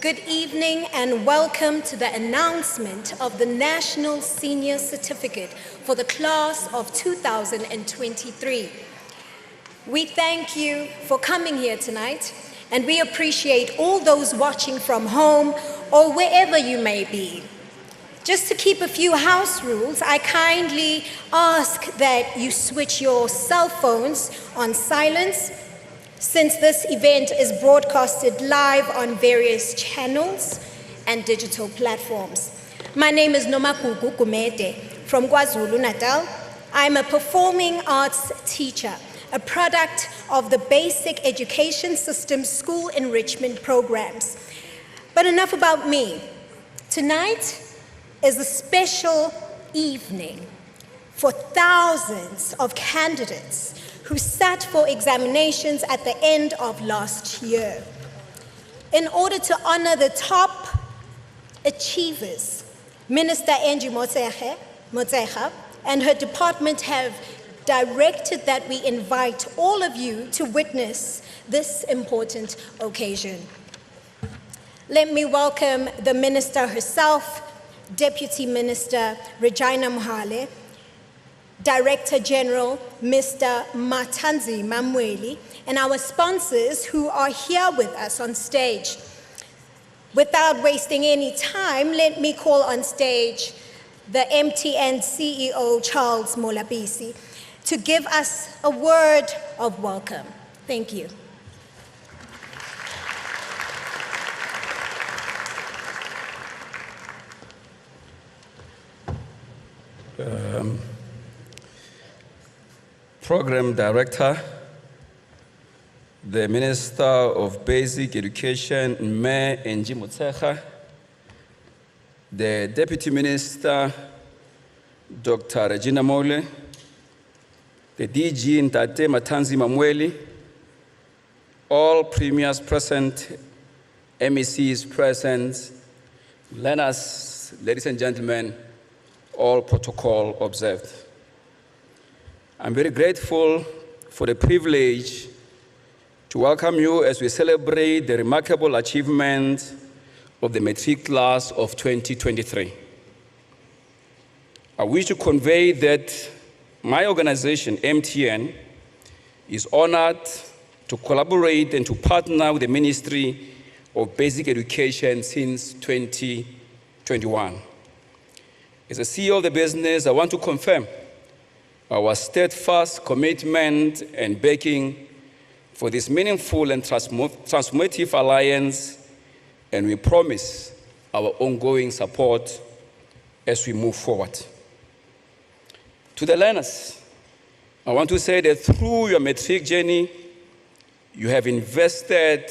Good evening and welcome to the announcement of the National Senior Certificate for the class of 2023. We thank you for coming here tonight, and we appreciate all those watching from home or wherever you may be. Just to keep a few house rules, I kindly ask that you switch your cell phones on silence, since this event is broadcasted live on various channels and digital platforms. My name is Nomagugu Gumede from KwaZulu-Natal. I'm a performing arts teacher, a product of the basic education system school enrichment programs. But enough about me. Tonight is a special evening for thousands of candidates who sat for examinations at the end of last year. In order to honor the top achievers, Minister Angie Motshekga and her department have directed that we invite all of you to witness this important occasion. Let me welcome the Minister herself, Deputy Minister Regina Mohale, Director General Mr. Matanzi Mamweli, and our sponsors who are here with us on stage. Without wasting any time, let me call on stage the MTN CEO, Charles Molabisi, to give us a word of welcome. Thank you. Program Director, the Minister of Basic Education, Mme Angie Motshekga, the Deputy Minister, Dr. Regina Mole, the DG Ntate Matanzi Mamweli, all premiers present, MECs present, learners, ladies and gentlemen, all protocol observed. I'm very grateful for the privilege to welcome you as we celebrate the remarkable achievement of the Matric class of 2023. I wish to convey that my organization, MTN, is honored to collaborate and to partner with the Ministry of Basic Education since 2021. As a CEO of the business, I want to confirm our steadfast commitment and backing for this meaningful and transformative alliance, and we promise our ongoing support as we move forward. To the learners, I want to say that through your matric journey, you have invested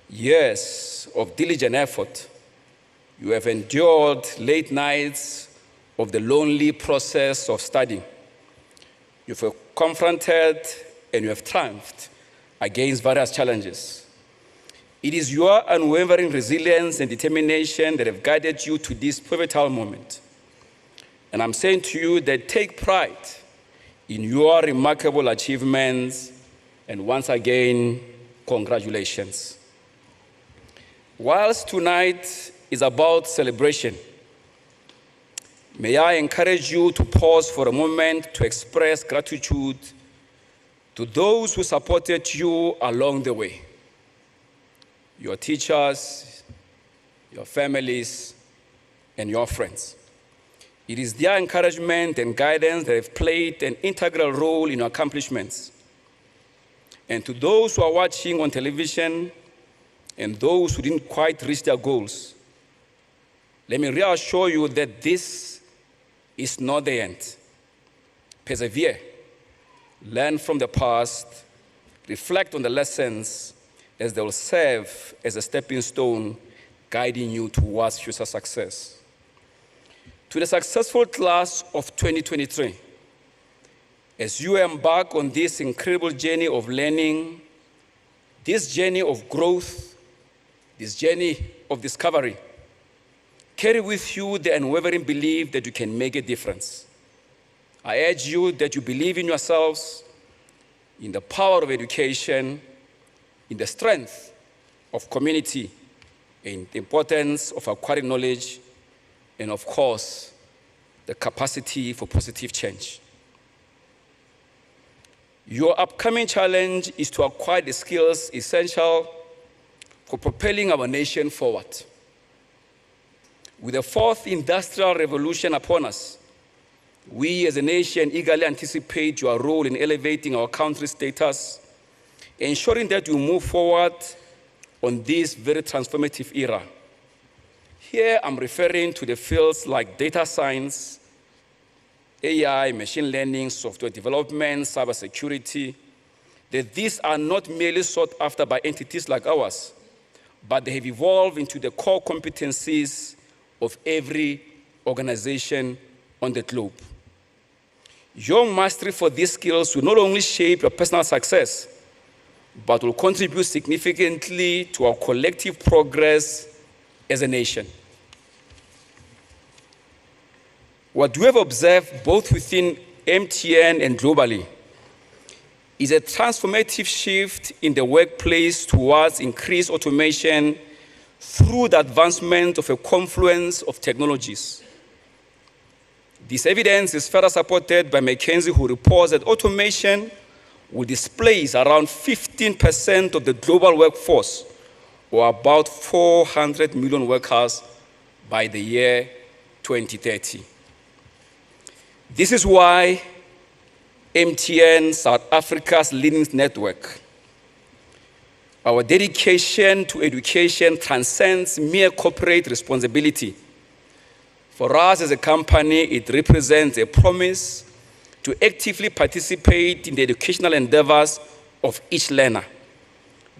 years of diligent effort. You have endured late nights of the lonely process of studying. You've confronted and you have triumphed against various challenges. It is your unwavering resilience and determination that have guided you to this pivotal moment. And I'm saying to you that take pride in your remarkable achievements, and once again, congratulations. Whilst tonight is about celebration, may I encourage you to pause for a moment to express gratitude to those who supported you along the way. Your teachers, your families, and your friends. It is their encouragement and guidance that have played an integral role in your accomplishments. And to those who are watching on television and those who didn't quite reach their goals, let me reassure you that this is not the end. Persevere, learn from the past, reflect on the lessons as they will serve as a stepping stone guiding you towards future success. To the successful class of 2023, as you embark on this incredible journey of learning, this journey of growth, this journey of discovery, carry with you the unwavering belief that you can make a difference. I urge you that you believe in yourselves, in the power of education, in the strength of community, and the importance of acquiring knowledge, and of course, the capacity for positive change. Your upcoming challenge is to acquire the skills essential for propelling our nation forward. With the fourth industrial revolution upon us, we as a nation eagerly anticipate your role in elevating our country's status, ensuring that we move forward on this very transformative era. Here I'm referring to the fields like data science, AI, machine learning, software development, cybersecurity, that these are not merely sought after by entities like ours, but they have evolved into the core competencies of every organization on the globe. Your mastery for these skills will not only shape your personal success, but will contribute significantly to our collective progress as a nation. What we have observed both within MTN and globally is a transformative shift in the workplace towards increased automation through the advancement of a confluence of technologies. This evidence is further supported by McKinsey, who reports that automation will displace around 15% of the global workforce, or about 400 million workers by the year 2030. This is why MTN, South Africa's leading network, our dedication to education transcends mere corporate responsibility. For us as a company, it represents a promise to actively participate in the educational endeavors of each learner,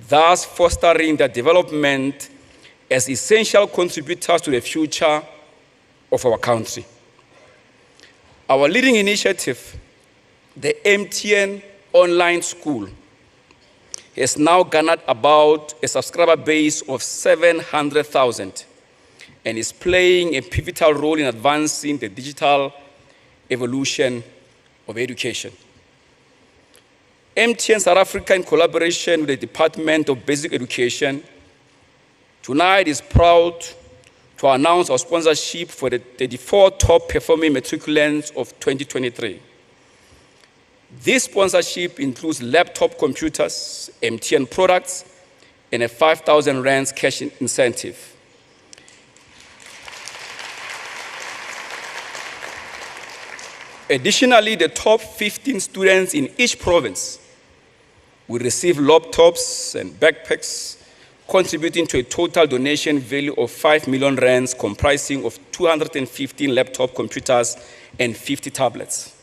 thus fostering their development as essential contributors to the future of our country. Our leading initiative, the MTN Online School, has now garnered about a subscriber base of 700,000 and is playing a pivotal role in advancing the digital evolution of education. MTN South Africa, in collaboration with the Department of Basic Education, tonight is proud to announce our sponsorship for the 34 top-performing matriculants of 2023. This sponsorship includes laptop computers, MTN products, and a 5,000 rands cash incentive. Additionally, the top 15 students in each province will receive laptops and backpacks, contributing to a total donation value of 5 million rands, comprising of 215 laptop computers and 50 tablets.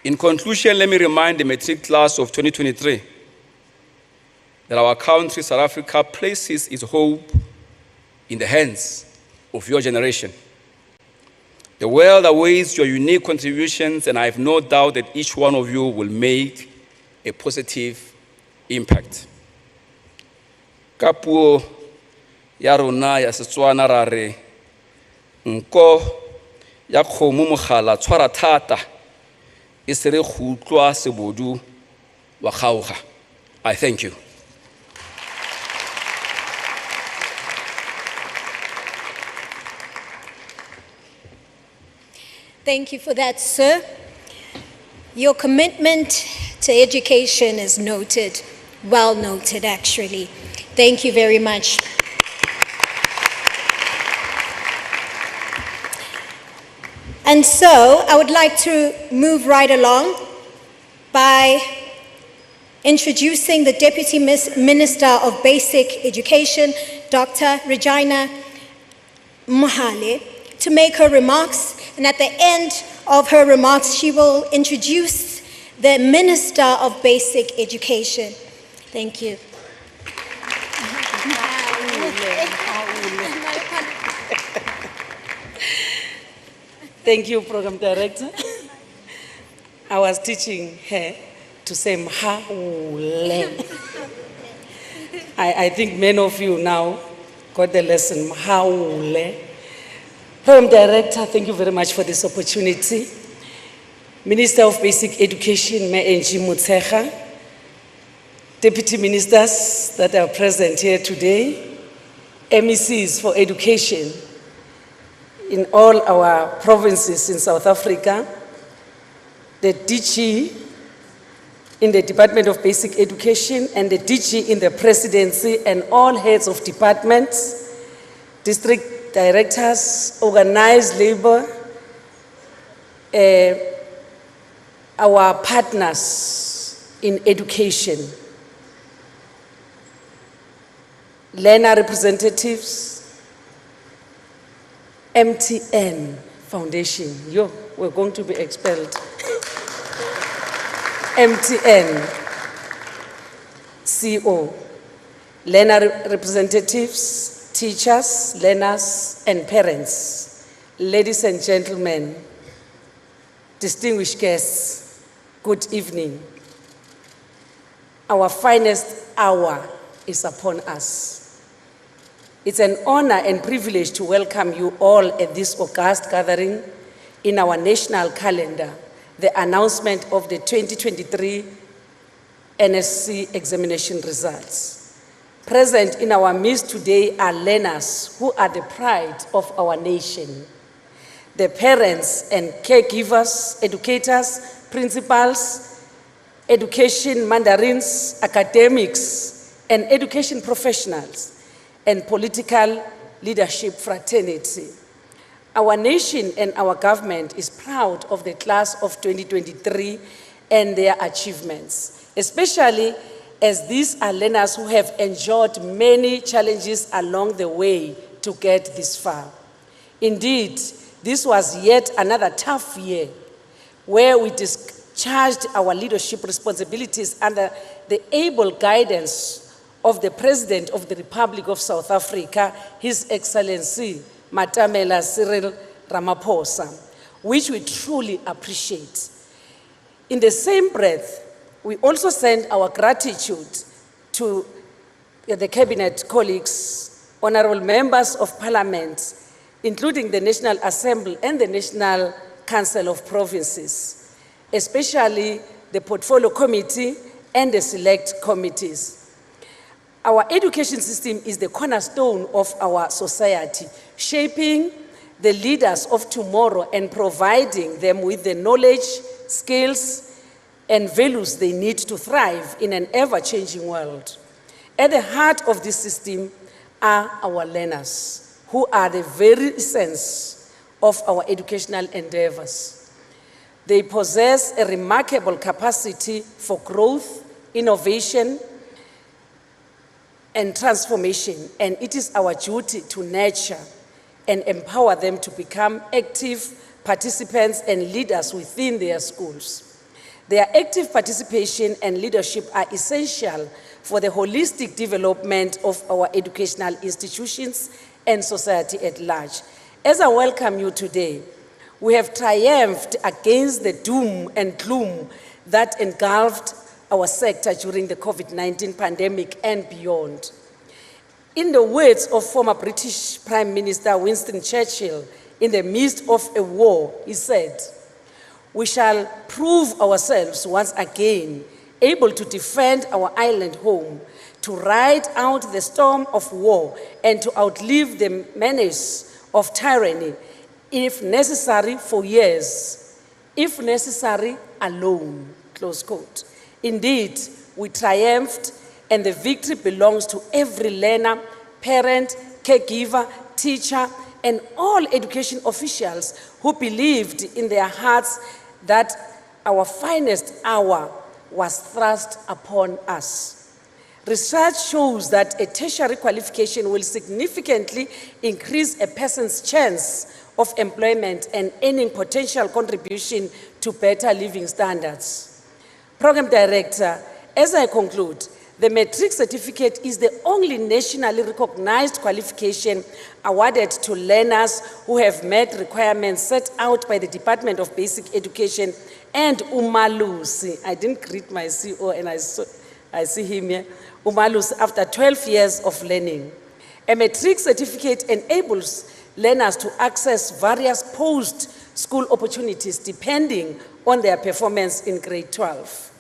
In conclusion, let me remind the Matric class of 2023 that our country, South Africa, places its hope in the hands of your generation. The world awaits your unique contributions, and I have no doubt that each one of you will make a positive impact. Ka puo ya rona ya Setswana ra re nko ya kgomo mogala tshwara thata e se re go utlwa sebodu wa kgaoga. I thank you. Thank you for that, sir. Your commitment to education is noted, well noted, actually. Thank you very much. And so, I would like to move right along by introducing the Deputy Minister of Basic Education, Dr. Regina Mohale, to make her remarks. And at the end of her remarks, she will introduce the Minister of Basic Education. Thank you. Thank you, Program Director. I was teaching her to say Mhaule. I think many of you now got the lesson, Mhaule. Program Director, thank you very much for this opportunity. Minister of Basic Education, Angie Mutsecha, deputy ministers that are present here today, MECs for education in all our provinces in South Africa, the DG in the Department of Basic Education and the DG in the Presidency and all heads of departments, district directors, organized labor, our partners in education, learner representatives, MTN Foundation. Yo, we're going to be expelled. MTN, CO, learner representatives, teachers, learners, and parents. Ladies and gentlemen, distinguished guests, good evening. Our finest hour is upon us. It's an honor and privilege to welcome you all at this august gathering in our national calendar, the announcement of the 2023 NSC examination results. Present in our midst today are learners who are the pride of our nation. The parents and caregivers, educators, principals, education mandarins, academics, and education professionals, and political leadership fraternity. Our nation and our government is proud of the class of 2023 and their achievements, especially as these are learners who have endured many challenges along the way to get this far. Indeed, this was yet another tough year where we discharged our leadership responsibilities under the able guidance of the President of the Republic of South Africa, His Excellency Matamela Cyril Ramaphosa, which we truly appreciate. In the same breath, we also send our gratitude to the Cabinet colleagues, honorable members of Parliament, including the National Assembly and the National Council of Provinces, especially the Portfolio Committee and the Select Committees. Our education system is the cornerstone of our society, shaping the leaders of tomorrow and providing them with the knowledge, skills, and values they need to thrive in an ever-changing world. At the heart of this system are our learners, who are the very essence of our educational endeavors. They possess a remarkable capacity for growth, innovation, and transformation, and it is our duty to nurture and empower them to become active participants and leaders within their schools. Their active participation and leadership are essential for the holistic development of our educational institutions and society at large. As I welcome you today, we have triumphed against the doom and gloom that engulfed our sector during the COVID-19 pandemic and beyond. In the words of former British Prime Minister Winston Churchill, in the midst of a war, he said, "We shall prove ourselves once again able to defend our island home, to ride out the storm of war, and to outlive the menace of tyranny, if necessary for years, if necessary alone," close quote. Indeed, we triumphed, and the victory belongs to every learner, parent, caregiver, teacher, and all education officials who believed in their hearts that our finest hour was thrust upon us. Research shows that a tertiary qualification will significantly increase a person's chance of employment and earning potential contribution to better living standards. Program Director, as I conclude, the Matric certificate is the only nationally recognized qualification awarded to learners who have met requirements set out by the Department of Basic Education and Umalusi. I didn't greet my CEO and I see him here. Umalusi, after 12 years of learning. A Matric certificate enables learners to access various post-school opportunities depending on their performance in grade 12.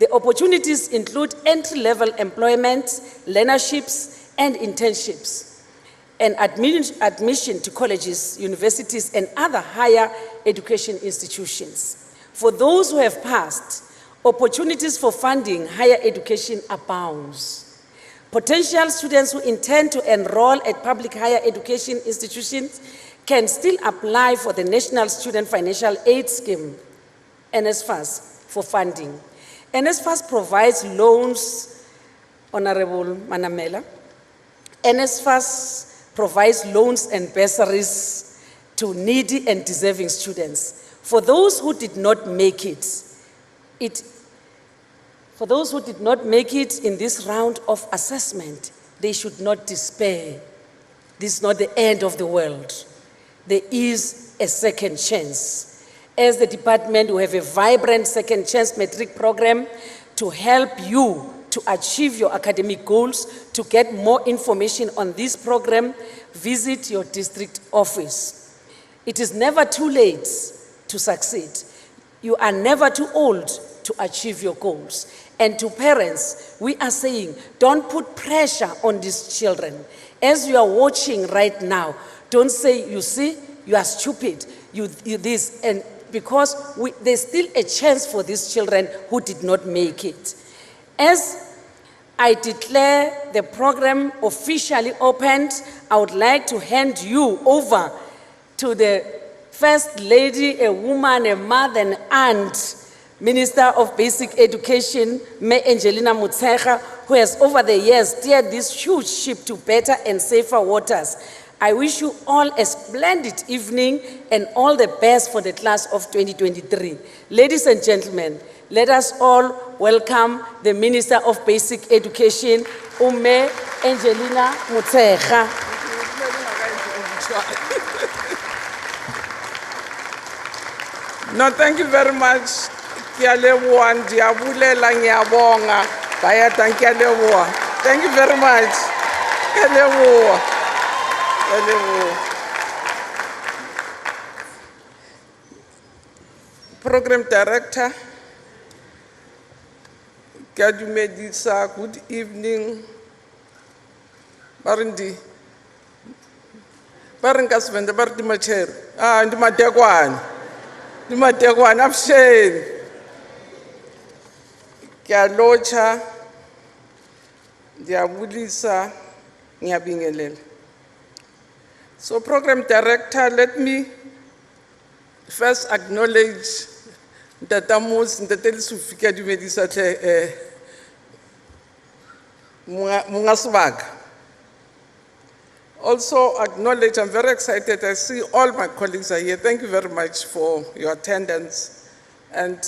The opportunities include entry-level employment, learnerships, and internships, and admission to colleges, universities, and other higher education institutions. For those who have passed, opportunities for funding higher education abounds. Potential students who intend to enroll at public higher education institutions can still apply for the National Student Financial Aid Scheme, NSFAS, for funding. NSFAS provides loans, Honorable Manamela. NSFAS provides loans and bursaries to needy and deserving students. For those who did not make it in this round of assessment, they should not despair. This is not the end of the world. There is a second chance. As the department, we have a vibrant second chance Matric program to help you to achieve your academic goals. To get more information on this program, visit your district office. It is never too late to succeed. You are never too old to achieve your goals. And to parents, we are saying, don't put pressure on these children. As you are watching right now, don't say, you see, you are stupid, you this, and because there's still a chance for these children who did not make it. As I declare the program officially opened, I would like to hand you over to the First Lady, a woman, a mother, an aunt, Minister of Basic Education, May Angelina Mutshekga, who has over the years steered this huge ship to better and safer waters. I wish you all a splendid evening and all the best for the class of 2023. Ladies and gentlemen, let us all welcome the Minister of Basic Education, May Angelina Mutshekga. No, thank you very much. Thank you very much. Program Director, Kadumedisa, good evening. Barindi. Barinkas when the Bartimacher. And Mategwan. The Mategwan of shame. Kyalocha, Diabulisa, Nyabingelel. So, Program Director, let me first acknowledge that Amos in the Telesufika du Medisate Mungaswag. Also acknowledge, I'm very excited, I see all my colleagues are here. Thank you very much for your attendance. And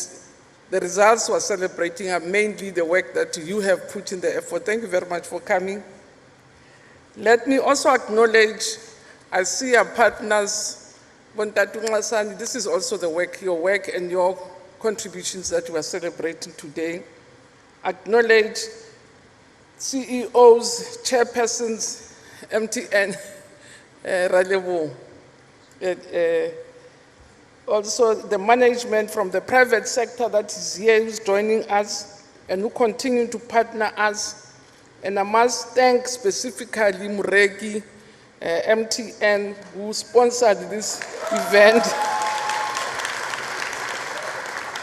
the results we're celebrating are mainly the work that you have put in the effort. Thank you very much for coming. Let me also acknowledge, I see our partners, this is also the work, your work and your contributions that we are celebrating today. Acknowledge CEOs, chairpersons, MTN, Ralevo, also the management from the private sector that is here, who's joining us and who continue to partner us. And I must thank specifically Mureki, MTN, who sponsored this event.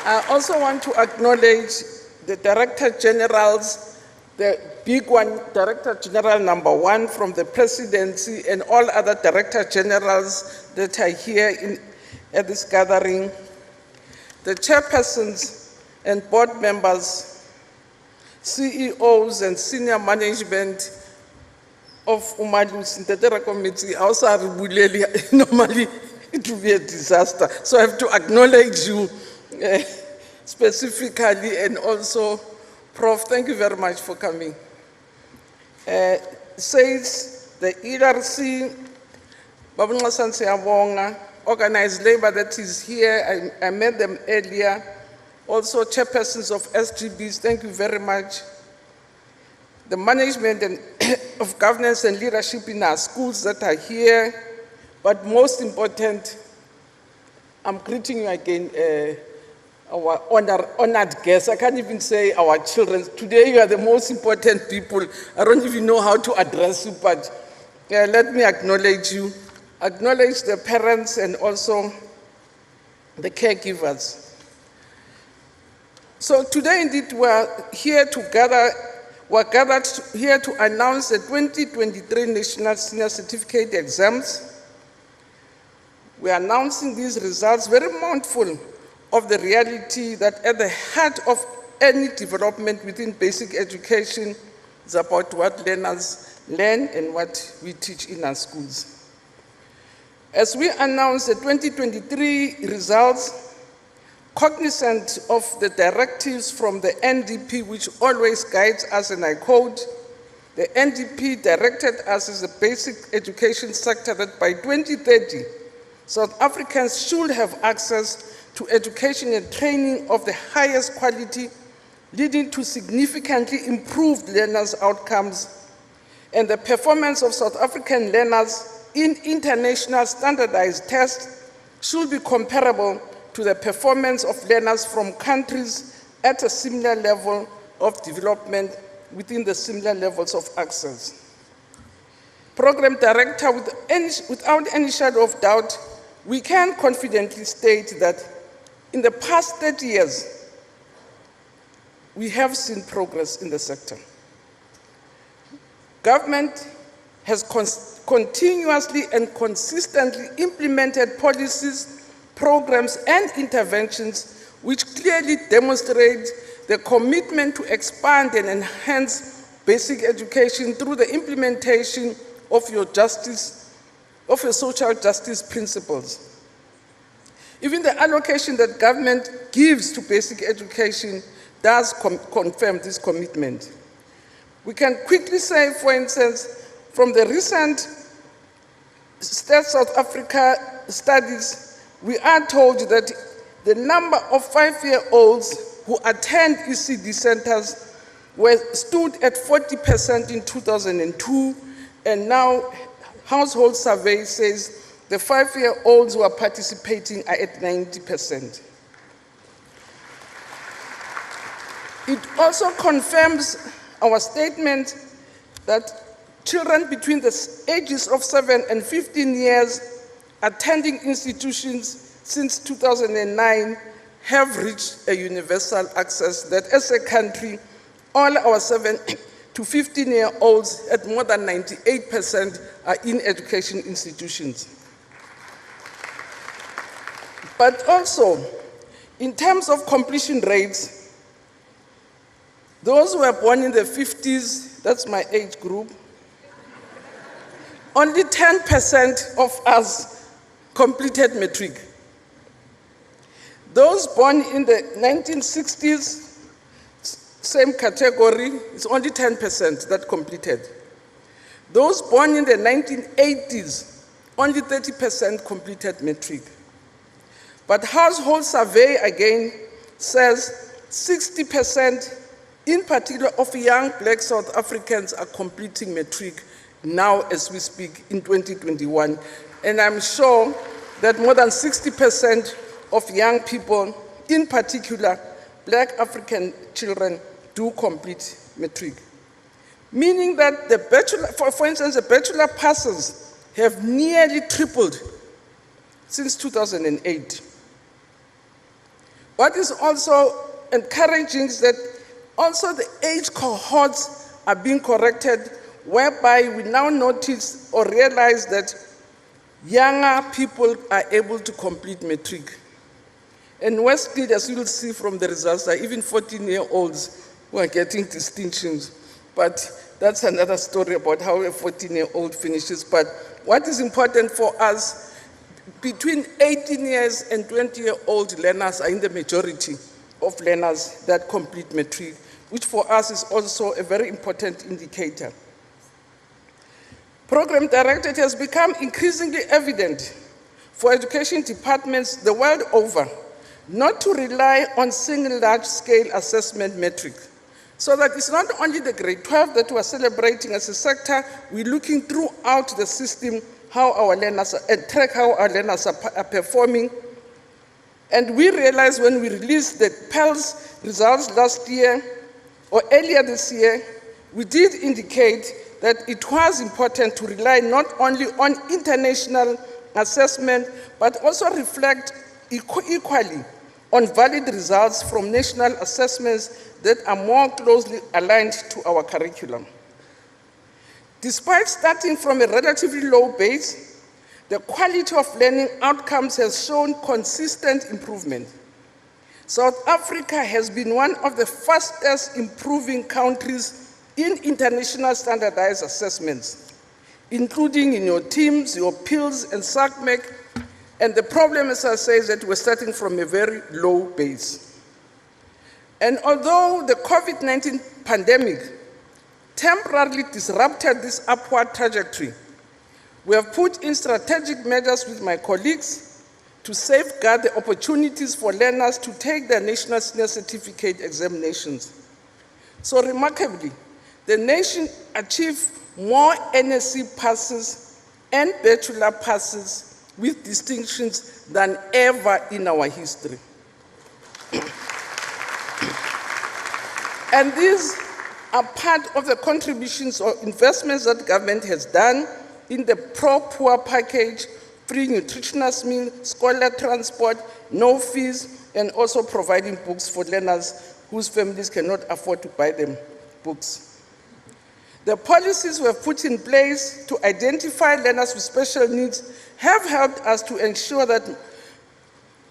I also want to acknowledge the Director Generals, the big one, Director General #1 from the Presidency, and all other Director Generals that are here at this gathering, the chairpersons and board members, CEOs and senior management of Umadus in the Terra Committee. Also, normally it will be a disaster. So I have to acknowledge you specifically, and also, Prof, thank you very much for coming. Says the ERC, Babungasan Siabonga, organized labor that is here, I met them earlier. Also, chairpersons of SGBs, thank you very much. The management and of governance and leadership in our schools that are here, but most important, I'm greeting you again, our honored guests. I can't even say our children. Today you are the most important people. I don't even know how to address you, but let me acknowledge you, acknowledge the parents and also the caregivers. So today indeed we're gathered here to announce the 2023 National Senior Certificate exams. We are announcing these results very mindful of the reality that at the heart of any development within basic education is about what learners learn and what we teach in our schools. As we announce the 2023 results, cognizant of the directives from the NDP, which always guides us, and I quote, the NDP directed us as a basic education sector that by 2030, South Africans should have access to education and training of the highest quality, leading to significantly improved learners' outcomes, and the performance of South African learners in international standardized tests should be comparable to the performance of learners from countries at a similar level of development within the similar levels of access. Program Director, without any shadow of doubt, we can confidently state that in the past 30 years, we have seen progress in the sector. Government has continuously and consistently implemented policies, programs, and interventions which clearly demonstrate the commitment to expand and enhance basic education through the implementation of your social justice principles. Even the allocation that government gives to basic education does confirm this commitment. We can quickly say, for instance, from the recent State South Africa studies, we are told that the number of 5-year-olds who attend ECD centers stood at 40% in 2002, and now Household Survey says the 5-year-olds who are participating are at 90%. It also confirms our statement that children between the ages of 7 and 15 years attending institutions since 2009 have reached a universal access that as a country, all our 7 to 15-year-olds at more than 98% are in education institutions. But also, in terms of completion rates, those who were born in the 50s, that's my age group, only 10% of us completed Matric. Those born in the 1960s, same category, it's only 10% that completed. Those born in the 1980s, only 30% completed Matric. But Household Survey again says 60% in particular of young Black South Africans are completing Matric now as we speak in 2021. And I'm sure that more than 60% of young people, in particular Black African children, do complete Matric. Meaning that the bachelor, for instance, the bachelor passes have nearly tripled since 2008. What is also encouraging is that also the age cohorts are being corrected, whereby we now notice or realize that younger people are able to complete Matric. And Westfield, as you will see from the results, are even 14-year-olds who are getting distinctions. But that's another story about how a 14-year-old finishes. But what is important for us, between 18 years and 20-year-old learners are in the majority of learners that complete Matric, which for us is also a very important indicator. Program Director, it has become increasingly evident for education departments the world over not to rely on single large-scale assessment metrics. So that it's not only the grade 12 that we're celebrating as a sector, we're looking throughout the system how our learners and track how our learners are performing And we realized when we released the PELS results last year, or earlier this year, we did indicate that it was important to rely not only on international assessment, but also reflect equally on valid results from national assessments that are more closely aligned to our curriculum. Despite starting from a relatively low base, the quality of learning outcomes has shown consistent improvement. South Africa has been one of the fastest improving countries in international standardized assessments, including in your TIMSS, your PILS, and SACMEC. And the problem, as I say, is that we're starting from a very low base. And although the COVID-19 pandemic temporarily disrupted this upward trajectory, we have put in strategic measures with my colleagues to safeguard the opportunities for learners to take their national senior certificate examinations. So remarkably, the nation achieved more NSC passes and bachelor passes with distinctions than ever in our history. And these are part of the contributions or investments that government has done in the pro-poor package, free nutritious meal, scholar transport, no fees, and also providing books for learners whose families cannot afford to buy them books. The policies we have put in place to identify learners with special needs have helped us to ensure that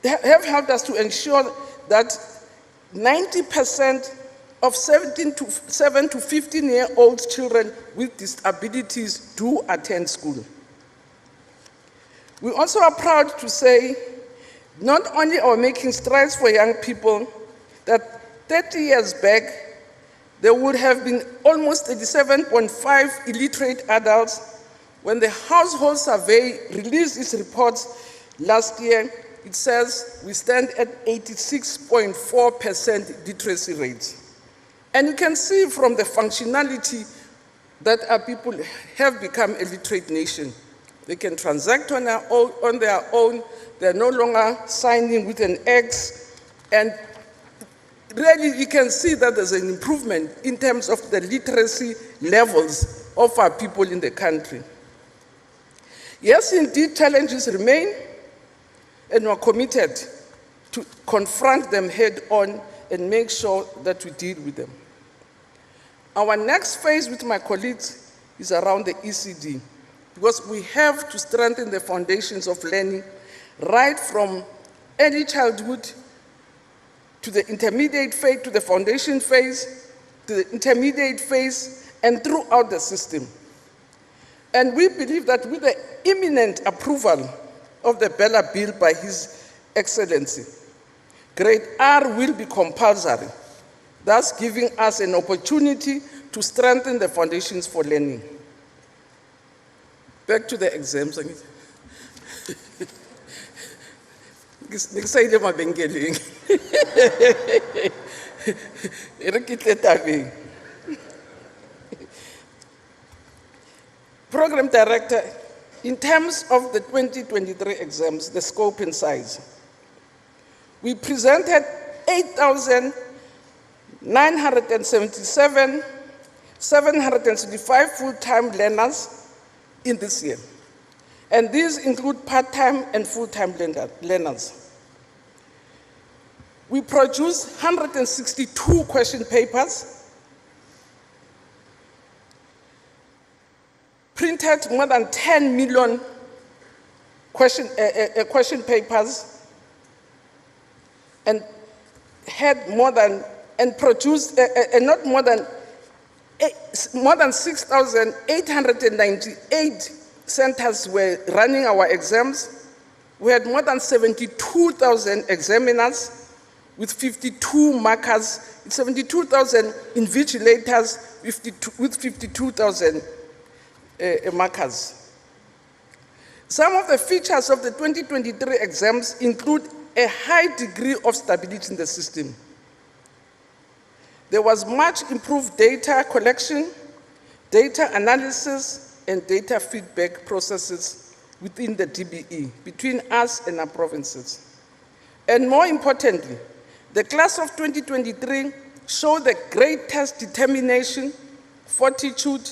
90% of 7 to 15-year-old children with disabilities do attend school. We also are proud to say, not only are we making strides for young people, that 30 years back, there would have been almost 87.5 illiterate adults. When the household survey released its reports last year, it says we stand at 86.4% literacy rates. And you can see from the functionality that our people have become a literate nation. They can transact on their own. They're no longer signing with an X. And really, you can see that there's an improvement in terms of the literacy levels of our people in the country. Yes, indeed, challenges remain, and we're committed to confront them head on and make sure that we deal with them. Our next phase with my colleagues is around the ECD, because we have to strengthen the foundations of learning right from early childhood to the intermediate phase, to the foundation phase, to the intermediate phase, and throughout the system. And we believe that with the imminent approval of the Bella Bill by His Excellency, Grade R will be compulsory, thus giving us an opportunity to strengthen the foundations for learning. Back to the exams. Program Director, in terms of the 2023 exams, the scope and size, we presented 8,977, 765 full-time learners in this year. And these include part-time and full-time learners. We produced 162 question papers, printed more than 10 million question papers, and had more than 6,898 centers were running our exams. We had more than 72,000 examiners with 52 markers, 72,000 invigilators with 52,000 markers. Some of the features of the 2023 exams include a high degree of stability in the system. There was much improved data collection, data analysis, and data feedback processes within the DBE, between us and our provinces. And more importantly, the class of 2023 showed the greatest determination, fortitude,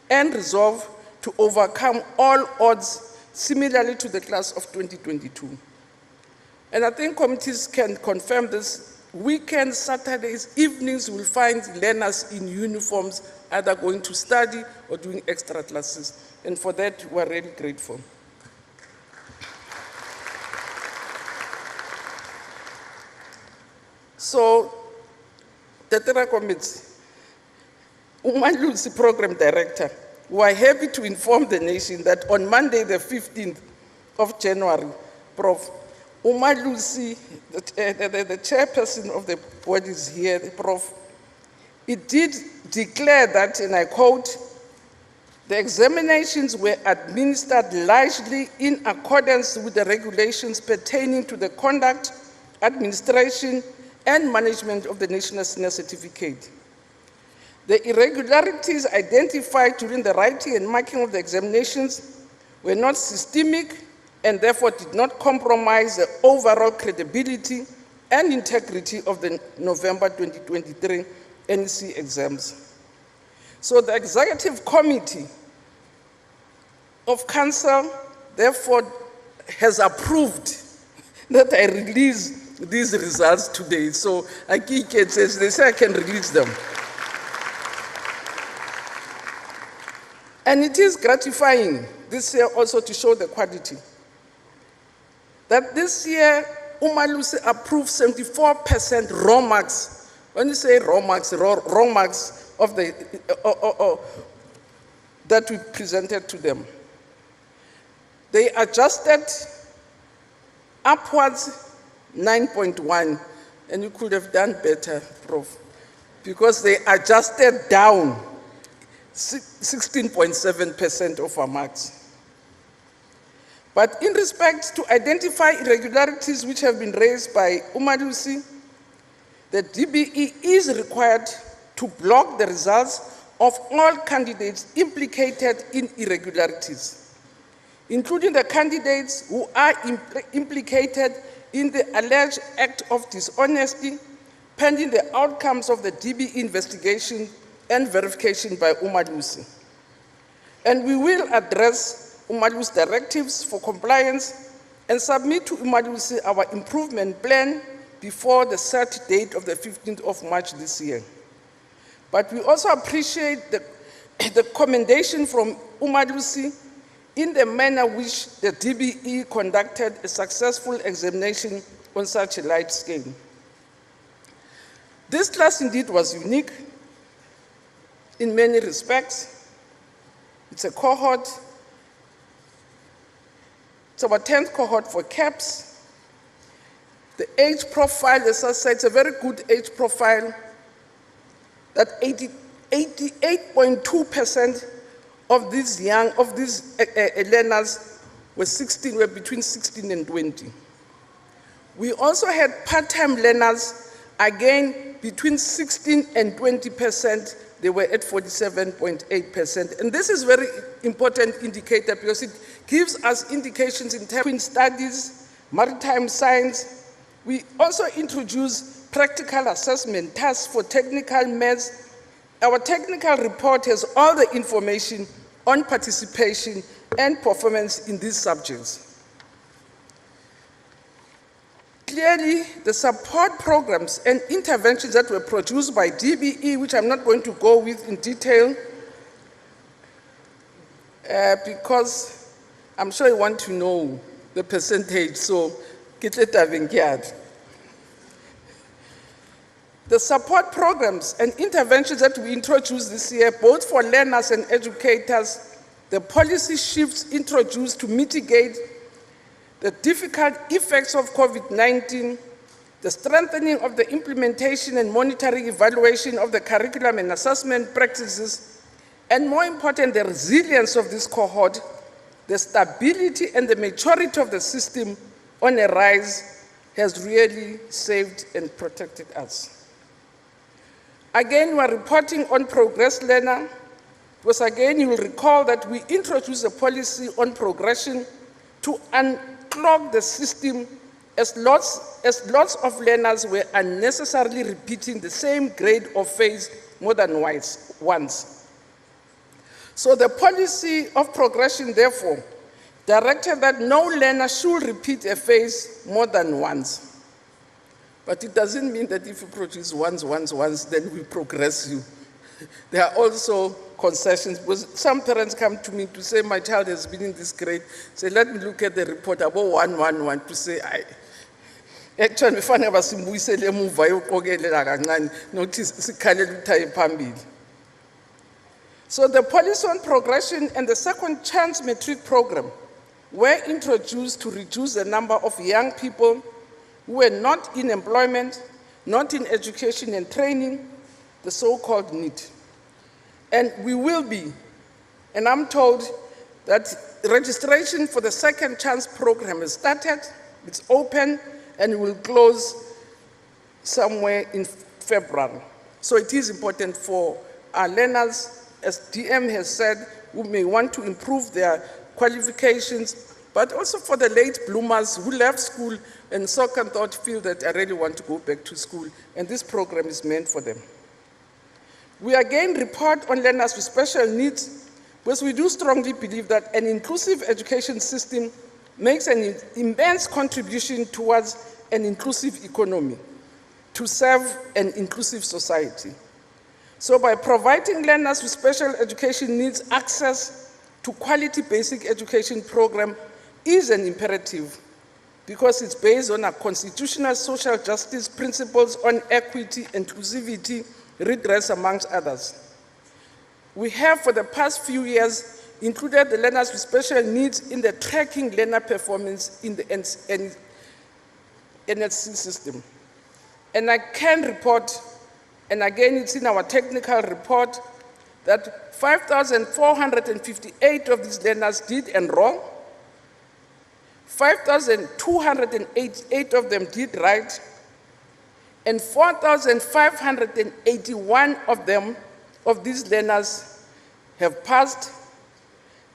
and resolve to overcome all odds, similarly to the class of 2022. And I think committees can confirm this. Weekends, Saturdays, evenings, will find learners in uniforms either going to study or doing extra classes. And for that, we're really grateful. So, the Terra Committee, Umalusi Program Director, we are happy to inform the nation that on Monday, the 15th of January, Prof. Umalusi, the chairperson of the board is here, the Prof. It did declare that, and I quote, the examinations were administered largely in accordance with the regulations pertaining to the conduct, administration, and management of the National Senior Certificate. The irregularities identified during the writing and marking of the examinations were not systemic and therefore did not compromise the overall credibility and integrity of the November 2023 NEC exams. So the Executive Committee of Council therefore has approved that I release these results today. So IGCSE says, they say I can release them. And it is gratifying this year also to show the quality. That this year, Umalusi approved 74% raw marks. When you say raw marks of the, that we presented to them. They adjusted upwards 9.1, and you could have done better, Prof, because they adjusted down 16.7% of our marks. But in respect to identify irregularities which have been raised by Umalusi, the DBE is required to block the results of all candidates implicated in irregularities, including the candidates who are implicated in the alleged act of dishonesty, pending the outcomes of the DBE investigation and verification by Umalusi. And we will address Umalusi's directives for compliance and submit to Umalusi our improvement plan before the set date of the 15th of March this year. But we also appreciate the commendation from Umalusi in the manner which the DBE conducted a successful examination on such a light scale. This class indeed was unique in many respects. It's a cohort. It's our 10th cohort for CAPS. The age profile, as I said, it's a very good age profile, that 88.2% of these learners were between 16 and 20. We also had part-time learners, again, between 16 and 20%, they were at 47.8%. And this is a very important indicator because it gives us indications in terms of studies, maritime science. We also introduce practical assessment tasks for technical maths. Our technical report has all the information on participation and performance in these subjects. Clearly, the support programs and interventions that were produced by DBE, which I'm not going to go with in detail, because I'm sure you want to know the percentage, so get it The support programs and interventions that we introduced this year, both for learners and educators, the policy shifts introduced to mitigate the difficult effects of COVID-19, the strengthening of the implementation and monitoring evaluation of the curriculum and assessment practices, and more important, the resilience of this cohort, the stability and the maturity of the system on a rise has really saved and protected us. Again, we are reporting on Progress Learner, because again, you will recall that we introduced a policy on progression to unclog the system as lots of learners were unnecessarily repeating the same grade or phase more than once. So the policy of progression, therefore, directed that no learner should repeat a phase more than once. But it doesn't mean that if you produce once, then we progress you. There are also concessions, because some parents come to me to say, my child has been in this grade, say, let me look at the report about 111 to say, actually, fanele basimbuyisele emuva yoqokelela kancane nokuthi sikhalela ukuthi phambili. So the policy on progression and the second chance matric program were introduced to reduce the number of young people who were not in employment, not in education and training, the so-called NEET. And we will be, and I'm told that registration for the second chance program has started, it's open, and will close somewhere in February. So it is important for our learners, as DM has said, who may want to improve their qualifications, but also for the late bloomers who left school and second thought feel that I really want to go back to school, and this program is meant for them. We again report on learners with special needs, because we do strongly believe that an inclusive education system makes an immense contribution towards an inclusive economy to serve an inclusive society. So by providing learners with special education needs access to quality basic education program is an imperative, because it's based on our constitutional social justice principles on equity, inclusivity, redress, amongst others. We have, for the past few years, included the learners with special needs in the tracking learner performance in the NSC system. And I can report, and again it's in our technical report, that 5,458 of these learners did enroll, 5,288 of them did write, and 4,581 of these learners have passed.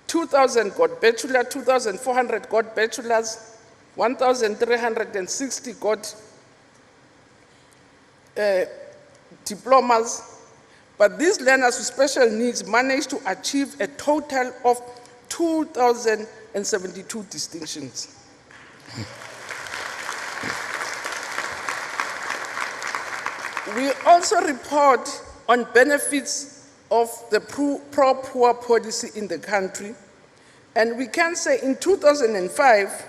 2,000 got bachelor, 2,400 got bachelors, 1,360 got diplomas. But these learners with special needs managed to achieve a total of 2,072 distinctions. We also report on benefits of the pro-poor policy in the country. And we can say in 2005,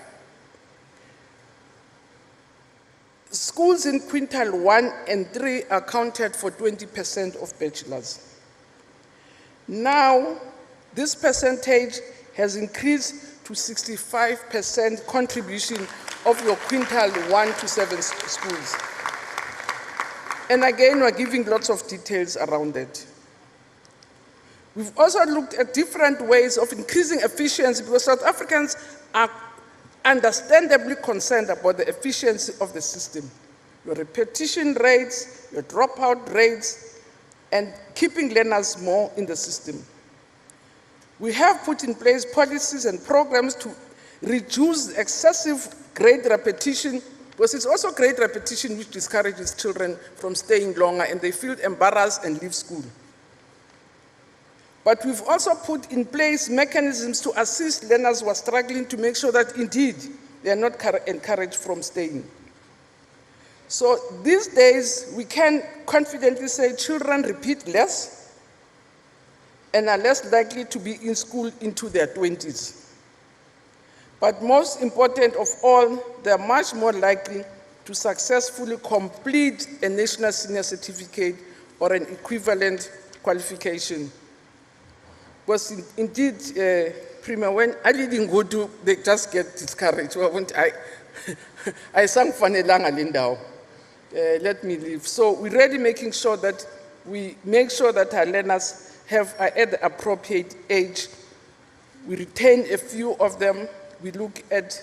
schools in quintile 1 and 3 accounted for 20% of bachelors. Now, this percentage has increased to 65% contribution of your quintile 1 to 7 schools. And again, we're giving lots of details around that. We've also looked at different ways of increasing efficiency, because South Africans are understandably concerned about the efficiency of the system. Your repetition rates, your dropout rates, and keeping learners more in the system. We have put in place policies and programs to reduce excessive grade repetition, because it's also grade repetition which discourages children from staying longer and they feel embarrassed and leave school. But we've also put in place mechanisms to assist learners who are struggling to make sure that indeed they are not encouraged from staying. So these days we can confidently say children repeat less and are less likely to be in school into their 20s. But most important of all, they are much more likely to successfully complete a national senior certificate or an equivalent qualification. Because indeed, Prima, when I didn't go to, they just get discouraged. I sang Fanelanga Lindau. Let me leave. So we're really making sure that we make sure that our learners are at the appropriate age. We retain a few of them. We look at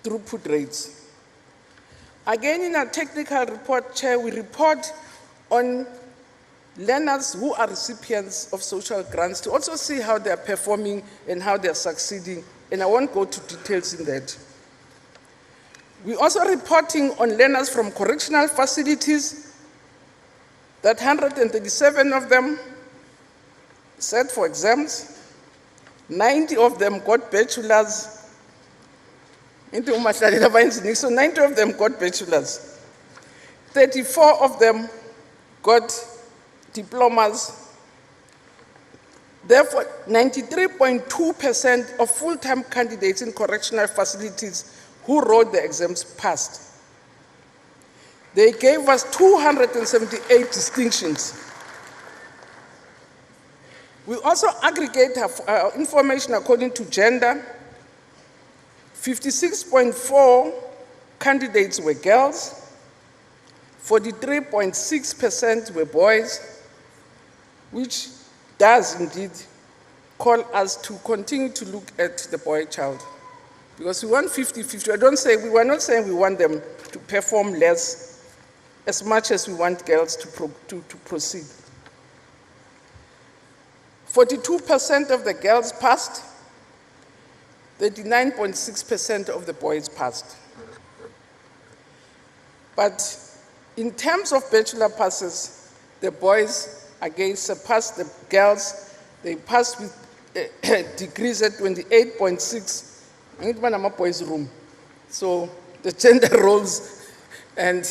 throughput rates. Again, in our technical report, Chair, we report on learners who are recipients of social grants to also see how they are performing and how they are succeeding. And I won't go to details in that. We're also reporting on learners from correctional facilities, that 137 of them sat for exams, 90 of them got bachelors, so 90 of them got bachelors, 34 of them got diplomas. Therefore, 93.2% of full-time candidates in correctional facilities who wrote the exams passed. They gave us 278 distinctions. We also aggregate our information according to gender. 56.4 candidates were girls, 43.6% were boys, which does indeed call us to continue to look at the boy child. Because we want 50-50. We are not saying we want them to perform less as much as we want girls to proceed. 42% of the girls passed, 39.6% of the boys passed. But in terms of bachelor passes, the boys again surpassed the girls. They passed with degrees at 28.6. I'm a boys' room. So the gender roles, and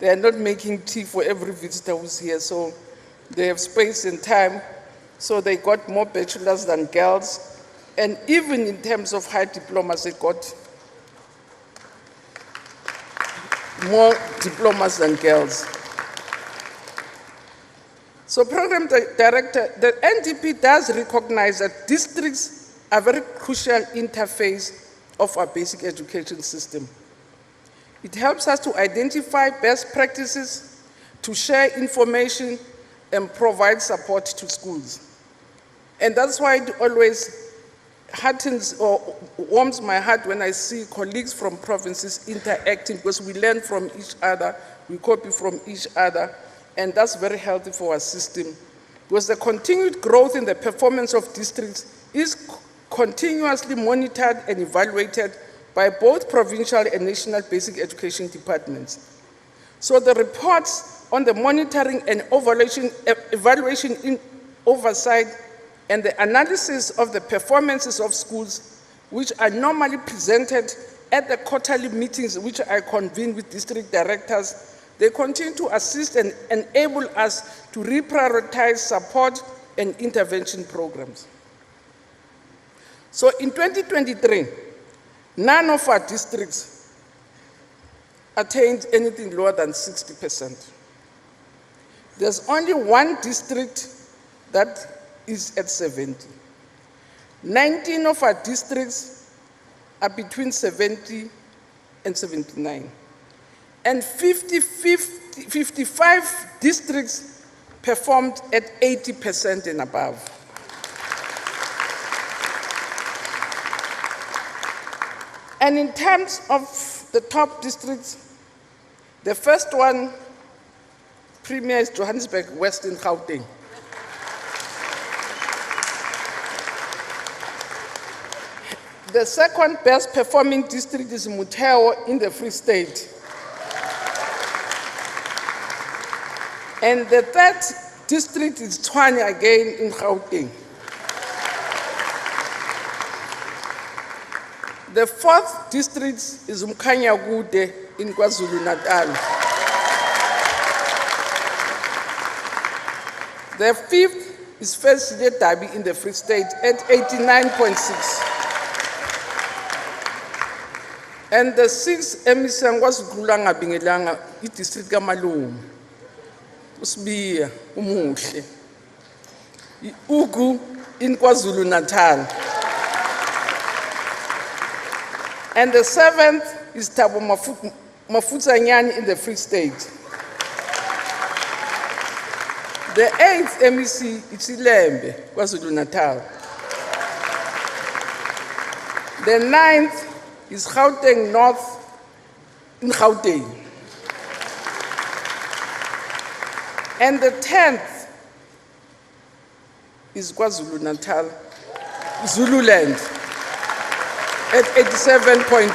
they are not making tea for every visitor who's here. So they have space and time. So they got more bachelors than girls. And even in terms of high diplomas, they got more diplomas than girls. So Program Director, the NDP does recognize that districts are a very crucial interface of our basic education system. It helps us to identify best practices, to share information, and provide support to schools. And that's why it always heartens or warms my heart when I see colleagues from provinces interacting, because we learn from each other, we copy from each other, and that's very healthy for our system. Because the continued growth in the performance of districts is continuously monitored and evaluated by both provincial and national basic education departments. So the reports on the monitoring and evaluation in oversight and the analysis of the performances of schools, which are normally presented at the quarterly meetings which I convene with district directors, they continue to assist and enable us to reprioritize support and intervention programs. So in 2023, none of our districts attained anything lower than 60%. There's only one district that is at 70. 19 of our districts are between 70 and 79. And 55 districts performed at 80% and above. And in terms of the top districts, the first one, premier, is Johannesburg West in Gauteng. The second best performing district is Motheo in the Free State. And the third district is Tshwane again in Gauteng. The fourth district is Mkhanyakude in KwaZulu-Natal. The fifth is First Dabi in the Free State at 89.6. And the sixth emisangwas Gulanga Bingelanga, it is District Kamalung. Usbiya, Umuhle. Ugu in KwaZulu-Natal. And the seventh is Thabo Mafutsanyani in the Free State. The eighth MEC is Ilembe, KwaZulu-Natal. The ninth is Gauteng North in Gauteng. And the 10th is KwaZulu-Natal, Zululand, at 87.2.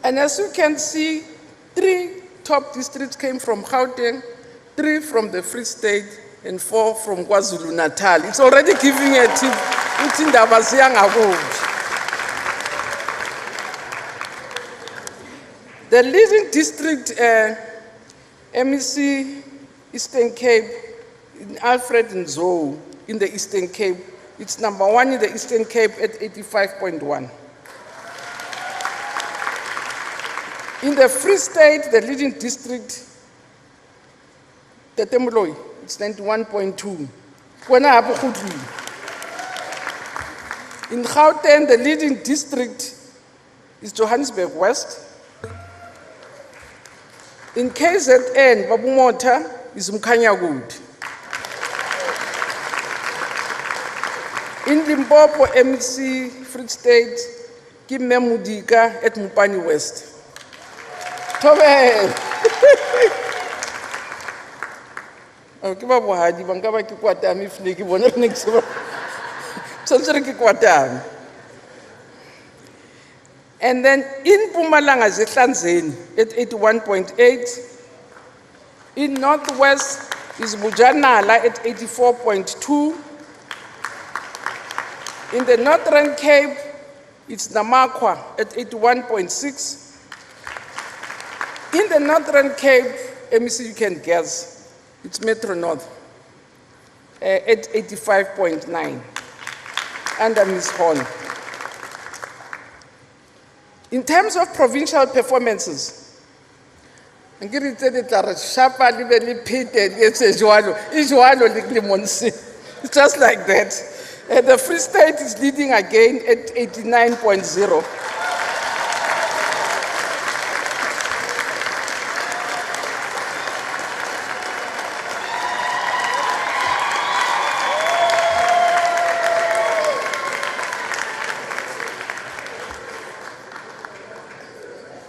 And as you can see, 3 top districts came from Gauteng, 3 from the Free State, and 4 from KwaZulu-Natal. It's already giving a tip. It's in the The leading district, MEC Eastern Cape, in Alfred Nzo in the Eastern Cape. It's number 1 in the Eastern Cape at 85.1. In the Free State, the leading district, Tetemoloi, it's 91.2. In Gauteng, the leading district is Johannesburg West. In KZN, Babumota is Mkanyagud. In Limpopo, MEC Free State, Kimemudika at Mupani West. Tobe. Kiba bohadi bangaba ke kwatami fne ke bona next one. Tsontsere ke kwatami. And then in Mpumalanga Zehlanzeni at 81.8. In Northwest is Bujanala at 84.2. In the Northern Cape, it's Namakwa at 81.6. In the Northern Cape, MEC, you can guess, it's Metro North at 85.9 under Ms. Horn. In terms of provincial performances, it's just like that. The Free State is leading again at 89.0.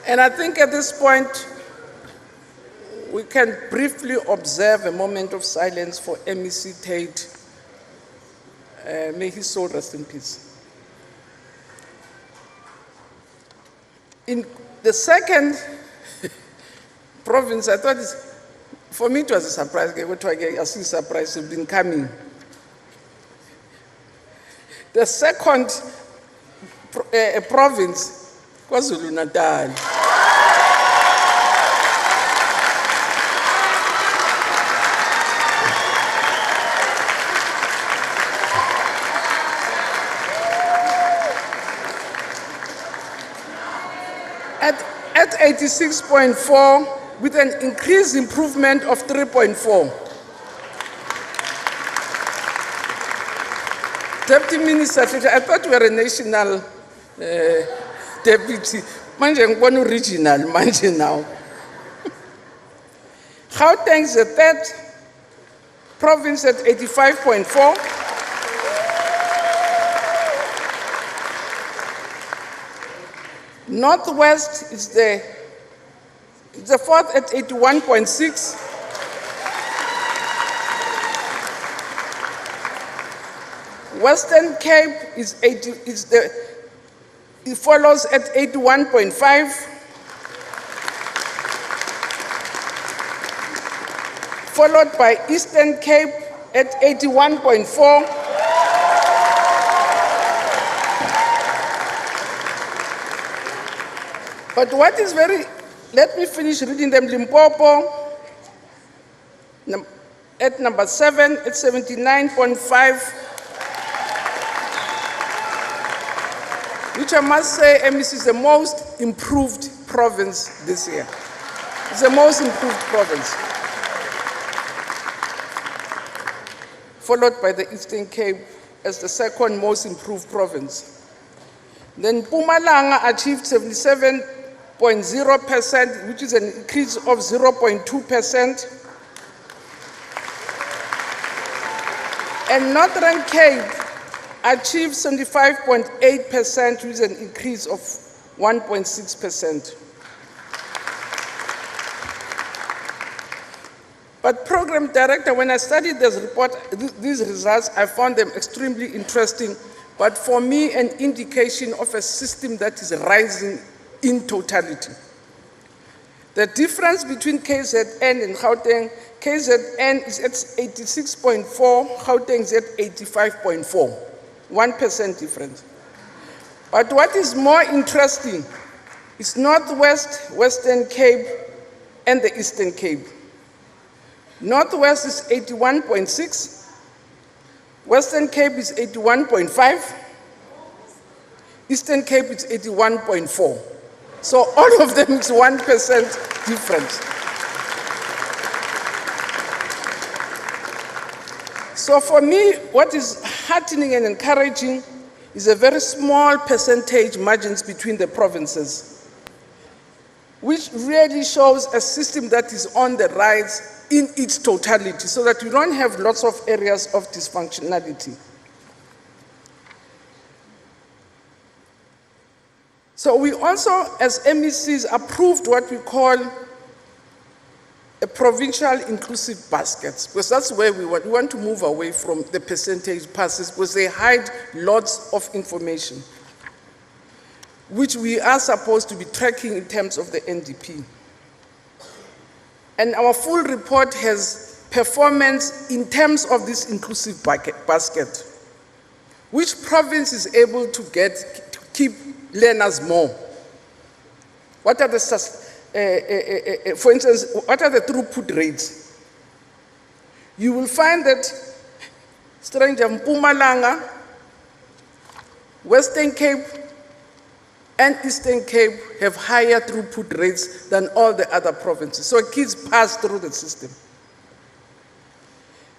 And I think at this point, we can briefly observe a moment of silence for MEC Tate. May his soul rest in peace. In the second province, I thought, for me it was a surprise. I see surprise has been coming. The second province, KwaZulu-Natal. At 86.4, with an increased improvement of 3.4. Deputy Minister, I thought we were a national deputy. Manje ngibona regional manje now. Gauteng is the third province at 85.4. Northwest is the fourth at 81.6. Western Cape it follows at 81.5. Followed by Eastern Cape at 81.4. But what is let me finish reading them. Limpopo at number 7 at 79.5, which I must say, MEC is the most improved province this year. It's the most improved province. Followed by the Eastern Cape as the second most improved province. Then Mpumalanga achieved 77.0%, which is an increase of 0.2%. And Northern Cape achieved 75.8%, which is an increase of 1.6%. But Program Director, when I studied this report, these results, I found them extremely interesting, but for me, an indication of a system that is rising in totality. The difference between KZN and Gauteng, KZN is at 86.4, Gauteng is at 85.4, 1% difference. But what is more interesting is Northwest, Western Cape, and the Eastern Cape. Northwest is 81.6, Western Cape is 81.5, Eastern Cape is 81.4. So all of them is 1% difference. So for me, what is heartening and encouraging is a very small percentage margins between the provinces, which really shows a system that is on the rise in its totality, so that we don't have lots of areas of dysfunctionality. So we also, as MECs, approved what we call a provincial inclusive baskets, because that's where we want. We want to move away from the percentage passes, because they hide lots of information, which we are supposed to be tracking in terms of the NDP. And our full report has performance in terms of this inclusive basket. Which province is able to keep learners more? What are the, for instance, what are the throughput rates? You will find that Mpumalanga, Western Cape, and Eastern Cape have higher throughput rates than all the other provinces. So kids pass through the system.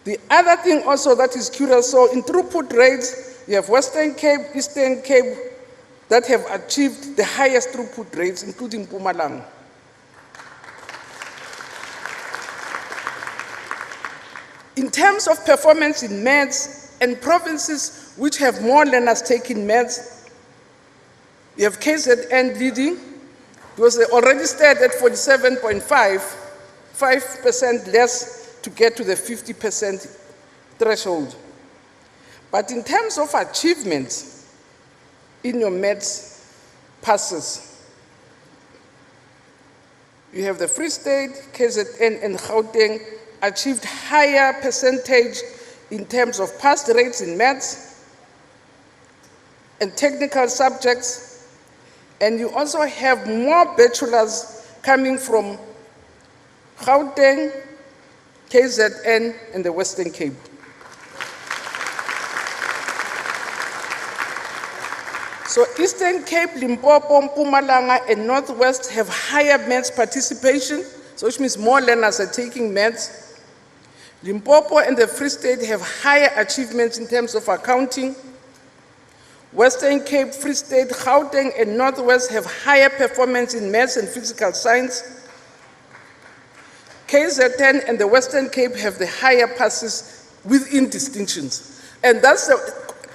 The other thing also that is curious, so in throughput rates, you have Western Cape, Eastern Cape, that have achieved the highest throughput rates, including Mpumalanga. In terms of performance in maths, and provinces which have more learners taking maths, you have KZN leading, because they already started at 47.5, 5% less to get to the 50% threshold. But in terms of achievements, in your maths passes, you have the Free State, KZN, and Gauteng achieved higher percentage in terms of pass rates in maths and technical subjects, and you also have more bachelors coming from Gauteng, KZN, and the Western Cape. So Eastern Cape, Limpopo, Mpumalanga, and Northwest have higher maths participation, so which means more learners are taking maths. Limpopo and the Free State have higher achievements in terms of accounting. Western Cape, Free State, Gauteng, and Northwest have higher performance in maths and physical science. KZN and the Western Cape have the higher passes within distinctions. And that's the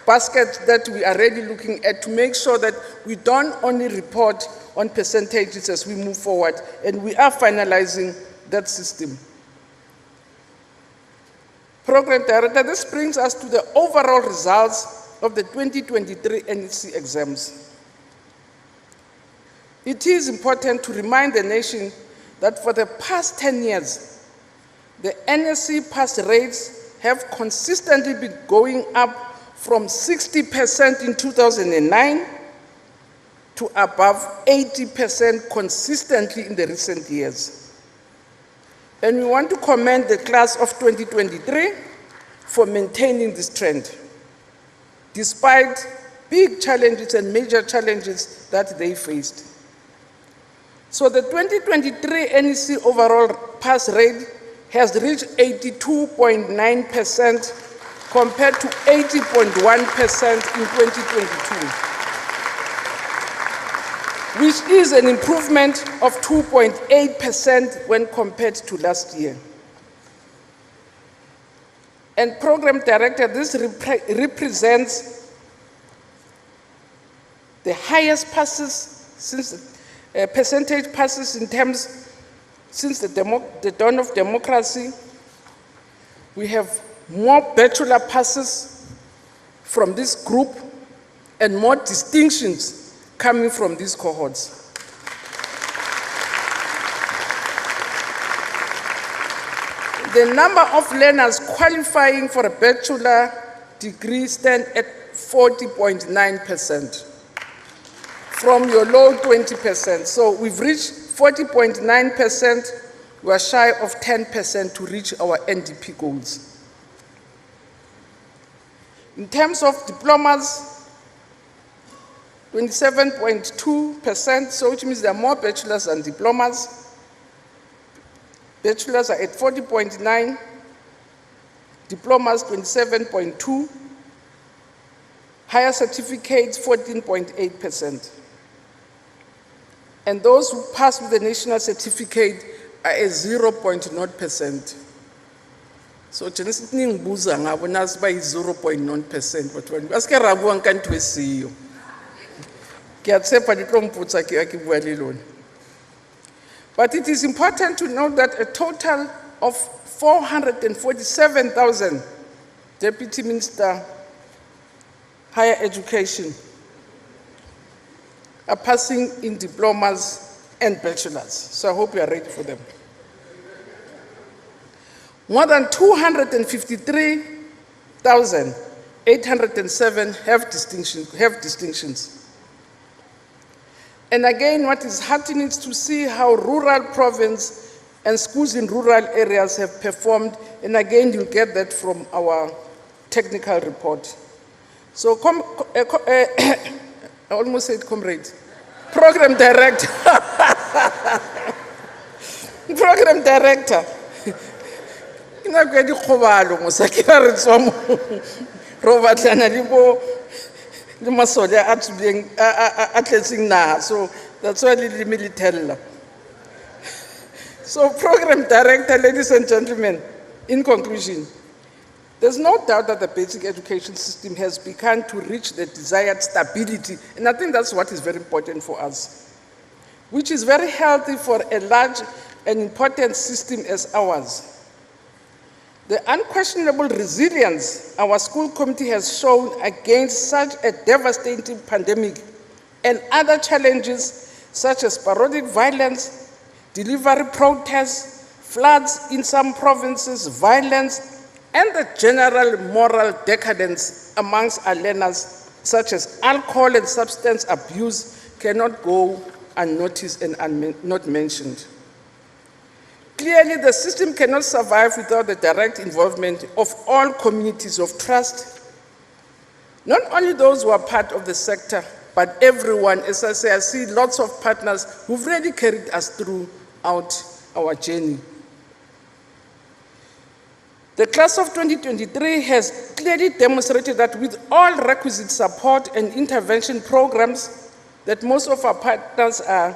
basket that we are really looking at to make sure that we don't only report on percentages as we move forward, and we are finalizing that system. Program Director, this brings us to the overall results of the 2023 NEC exams. It is important to remind the nation that for the past 10 years, the NSC pass rates have consistently been going up from 60% in 2009 to above 80% consistently in the recent years. And we want to commend the class of 2023 for maintaining this trend, despite big challenges and major challenges that they faced. So the 2023 NEC overall pass rate has reached 82.9% compared to 80.1% in 2022, which is an improvement of 2.8% when compared to last year. And Program Director, this represents the highest passes since percentage passes in terms since the dawn of democracy. We have more bachelor passes from this group and more distinctions coming from these cohorts. The number of learners qualifying for a bachelor degree stand at 40.9% from your low 20%. So we've reached 40.9%. We are shy of 10% to reach our NDP goals. In terms of diplomas, 27.2%, so which means there are more bachelors than diplomas. Bachelors are at 40.9, diplomas 27.2, higher certificates 14.8%. And those who pass with the national certificate are at 0.0%. So just ningbuza ngabo nasi by 0.0%, but when aske rabuang ka ntwe siyo. Ke a tshepa di tlo mputsa ke bua le lona. But it is important to note that a total of 447,000 Deputy Minister Higher Education are passing in diplomas and bachelors. So I hope you are ready for them. More than 253,807 have distinctions. And again, what is heartening is to see how rural province and schools in rural areas have performed. And again, you'll get that from our technical report. So, I almost said comrade. Program director. Program director. Ina kwa di khobalo mo sa ke re tswa mo ro batlana le bo le masole a tshubeng a tletseng na, so that's why le militella. So program director, ladies and gentlemen, in conclusion, there's no doubt that the basic education system has begun to reach the desired stability, and I think that's what is very important for us, which is very healthy for a large and important system as ours. The unquestionable resilience our school committee has shown against such a devastating pandemic and other challenges such as sporadic violence, delivery protests, floods in some provinces, violence, and the general moral decadence amongst our learners, such as alcohol and substance abuse, cannot go unnoticed and not mentioned. Clearly, the system cannot survive without the direct involvement of all communities of trust, not only those who are part of the sector, but everyone. As I say, I see lots of partners who've really carried us throughout our journey. The class of 2023 has clearly demonstrated that with all requisite support and intervention programs that most of our partners are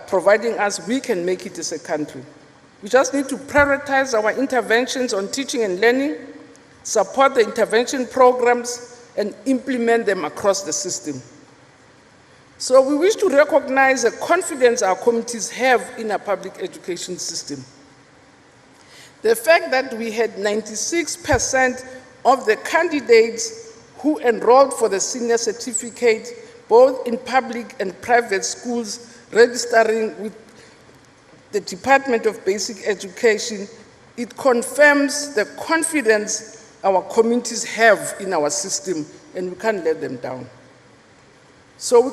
providing us, we can make it as a country. We just need to prioritize our interventions on teaching and learning, support the intervention programs, and implement them across the system. So we wish to recognize the confidence our communities have in our public education system. The fact that we had 96% of the candidates who enrolled for the senior certificate, both in public and private schools, registering with the Department of Basic Education, it confirms the confidence our communities have in our system, and we can't let them down. So we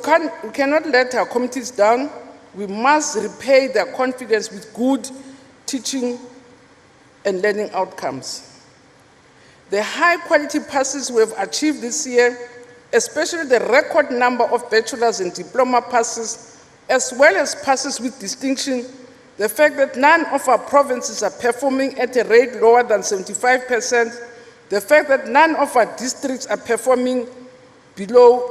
cannot let our communities down. We must repay their confidence with good teaching and learning outcomes. The high quality passes we have achieved this year, especially the record number of bachelor's and diploma passes, as well as passes with distinction, the fact that none of our provinces are performing at a rate lower than 75%, the fact that none of our districts are performing below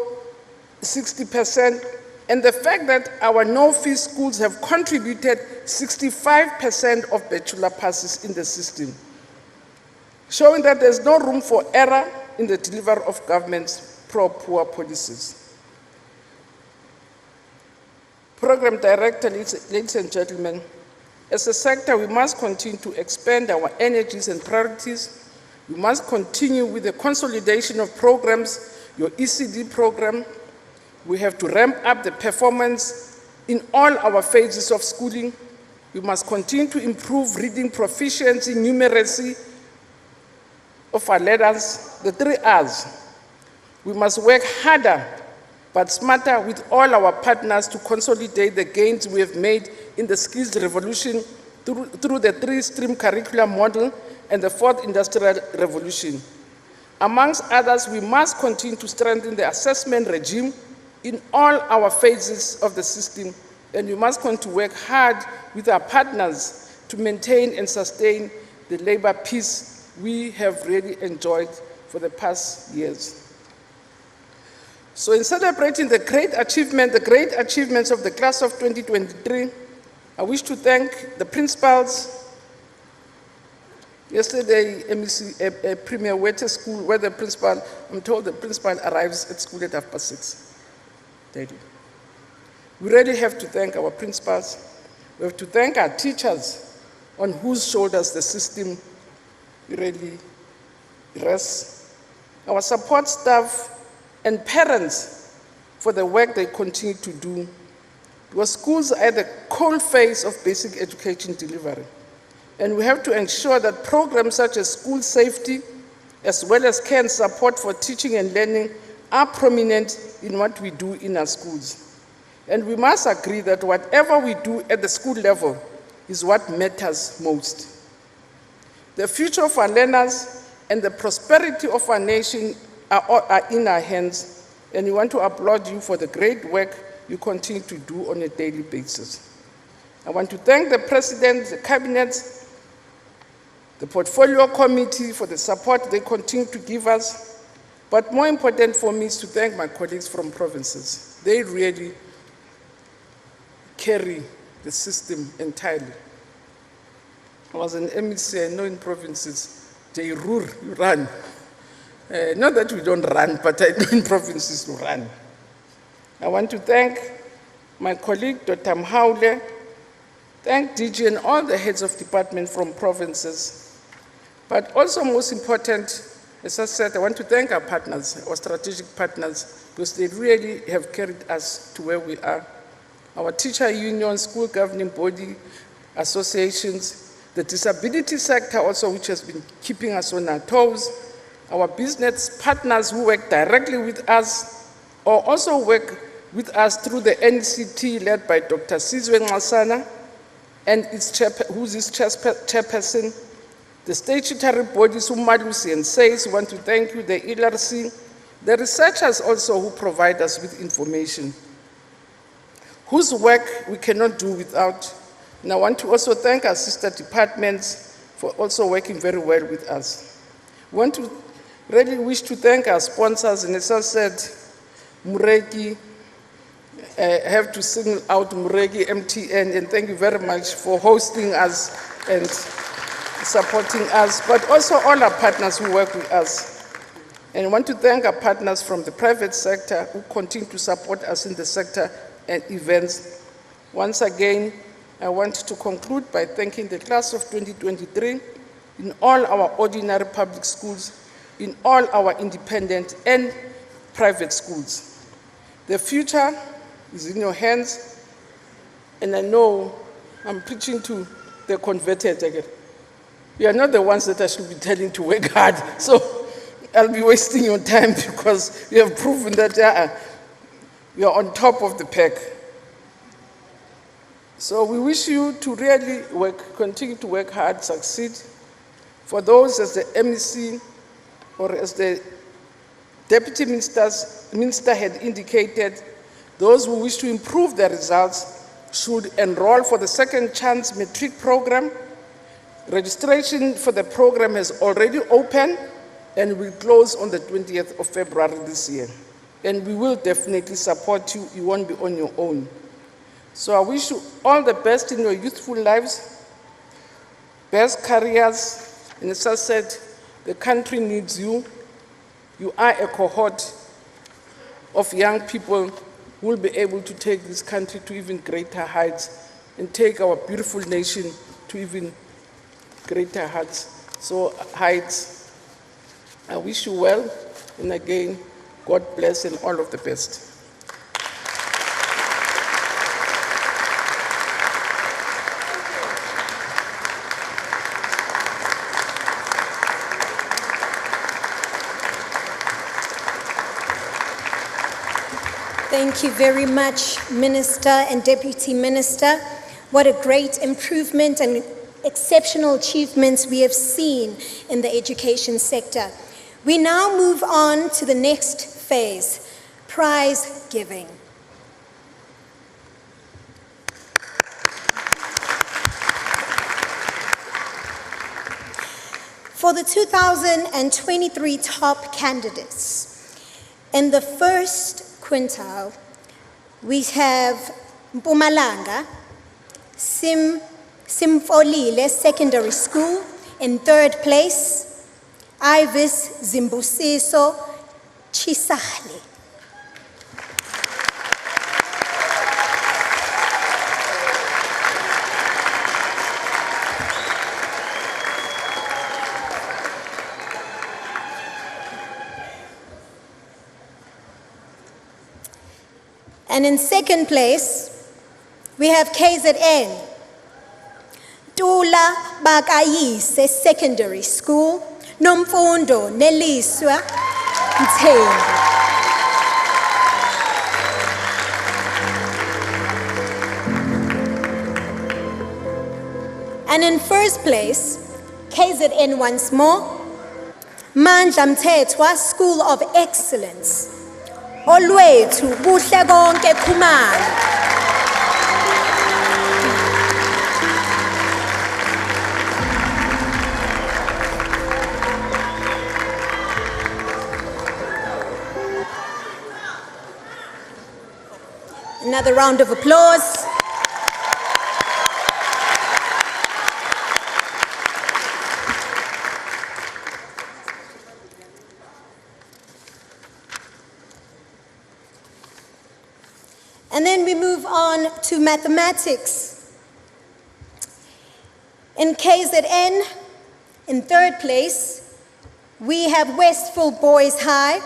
60%, and the fact that our no-fee schools have contributed 65% of bachelor passes in the system, showing that there's no room for error in the delivery of government's pro-poor policies. Program Director, ladies and gentlemen, as a sector, we must continue to expand our energies and priorities. We must continue with the consolidation of programs, your ECD program. We have to ramp up the performance in all our phases of schooling. We must continue to improve reading proficiency, numeracy of our learners, the 3 R's. We must work harder but smarter with all our partners to consolidate the gains we have made in the skills revolution through the 3-stream curriculum model and the 4th industrial revolution. Amongst others, we must continue to strengthen the assessment regime in all our phases of the system, and we must continue to work hard with our partners to maintain and sustain the labor peace we have really enjoyed for the past years. So in celebrating the great achievements of the class of 2023, I wish to thank the principals. Yesterday, MEC Premier went to school where the principal, I'm told the principal arrives at school at 6:30. We really have to thank our principals. We have to thank our teachers on whose shoulders the system really rests. Our support staff and parents for the work they continue to do, because schools are at the cold face of basic education delivery. And we have to ensure that programs such as school safety, as well as care and support for teaching and learning, are prominent in what we do in our schools. And we must agree that whatever we do at the school level is what matters most. The future of our learners and the prosperity of our nation are in our hands, and we want to applaud you for the great work you continue to do on a daily basis. I want to thank the President, the Cabinet, the Portfolio Committee for the support they continue to give us, but more important for me is to thank my colleagues from provinces. They really carry the system entirely. I was an MEC, I know in provinces, they rule, you run. Not that we don't run, but I know in provinces we run. I want to thank my colleague, Dr. Mhaule, thank DG and all the heads of department from provinces. But also most important, as I said, I want to thank our partners, our strategic partners, because they really have carried us to where we are. Our teacher union, school governing body, associations, the disability sector also, which has been keeping us on our toes, our business partners who work directly with us, or also work with us through the NCT led by Dr. Sizwe Nxasana, and who's its chairperson, the statutory bodies who Malusi and says, want to thank you, the LRC, the researchers also who provide us with information, whose work we cannot do without. And I want to also thank our sister departments for also working very well with us. We want to really wish to thank our sponsors, and as I said, Mureki, I have to single out Mureki, MTN, and thank you very much for hosting us and supporting us, but also all our partners who work with us. And I want to thank our partners from the private sector who continue to support us in the sector and events. Once again, I want to conclude by thanking the class of 2023 in all our ordinary public schools, in all our independent and private schools. The future is in your hands, and I know I'm preaching to the converted again. You are not the ones that I should be telling to work hard, so I'll be wasting your time because you have proven that you are on top of the pack. So we wish you to really continue to work hard, succeed. For those, as the MEC or as the Deputy Minister had indicated, those who wish to improve their results should enroll for the Second Chance Matric program. Registration for the program has already opened and will close on the 20th of February this year. And we will definitely support you. You won't be on your own. So I wish you all the best in your youthful lives, best careers. And as I said, the country needs you. You are a cohort of young people who will be able to take this country to even greater heights and take our beautiful nation to even greater heights. I wish you well, and again, God bless and all of the best. Thank you very much, Minister and Deputy Minister. What a great improvement and exceptional achievements we have seen in the education sector. We now move on to the next phase, prize giving. For the 2023 top candidates, in the first quintile, we have Mpumalanga, Simfolile Secondary School. In third place, Ivis Zimbusiso Chisale. And in second place, we have KZN, Tula Bakayise Secondary School, Nomfundo Neliswa Mthembu. And in first place, KZN once more, Mandla Mthethwa School of Excellence. Olwethu kuhle konke Khumalo. Another round of applause. And then we move on to mathematics. In KZN, in third place, we have Westfield Boys High,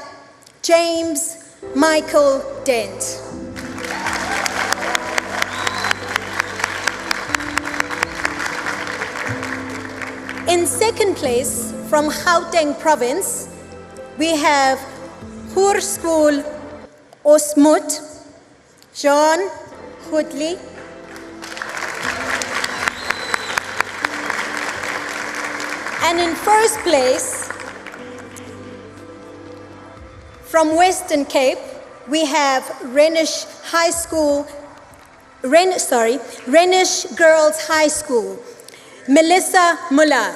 James Michael Dent. In second place, from Gauteng Province, we have Hoërskool Osmoed, John Hoodley. And in first place, from Western Cape, we have Rhenish Girls High School, Melissa Muller.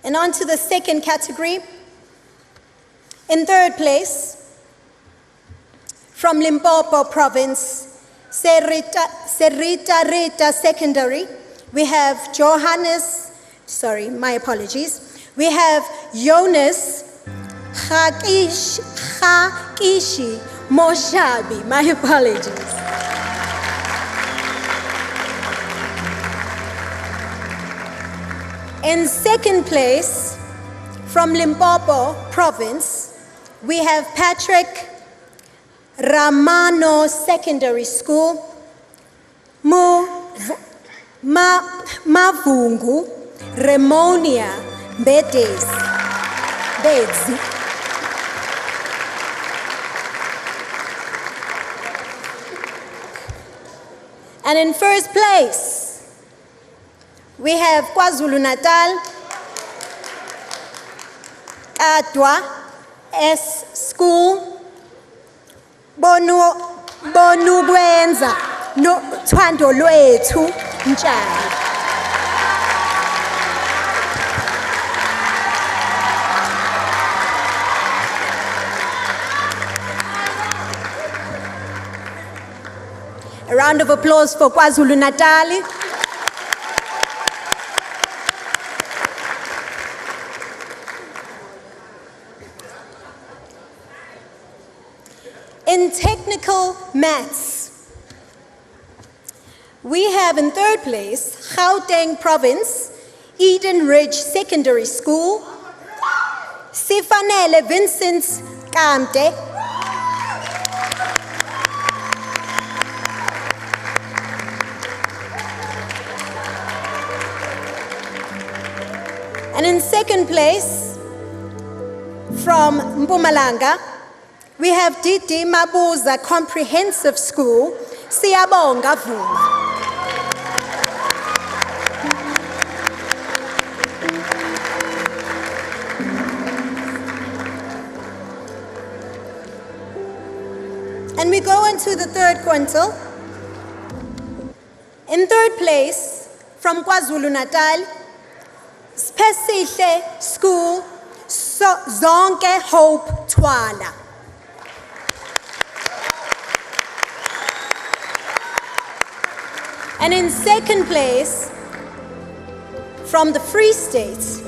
And on to the second category. In third place, from Limpopo Province, Serita Rita Secondary, we have we have Jonas Hakishi Moshabi, my apologies. In second place, from Limpopo Province, we have Patrick Ramano Secondary School, Mavungu Remonia Bedzi. And in first place, we have KwaZulu Natal, Adwa S School, Bonubwenza, no Twando Lwethu Mtshali. A round of applause for KwaZulu Natal. In technical maths, We have in third place, Gauteng Province, Eden Ridge Secondary School, Sifanele Vincent Kamte, and in second place, from Mpumalanga, we have Didi Mabuza Comprehensive School, Siyabonga Vuma. And we go into the third quintile. In third place, from KwaZulu-Natal, Spesihle School, Zonke Hope Twala. And in second place, from the Free State,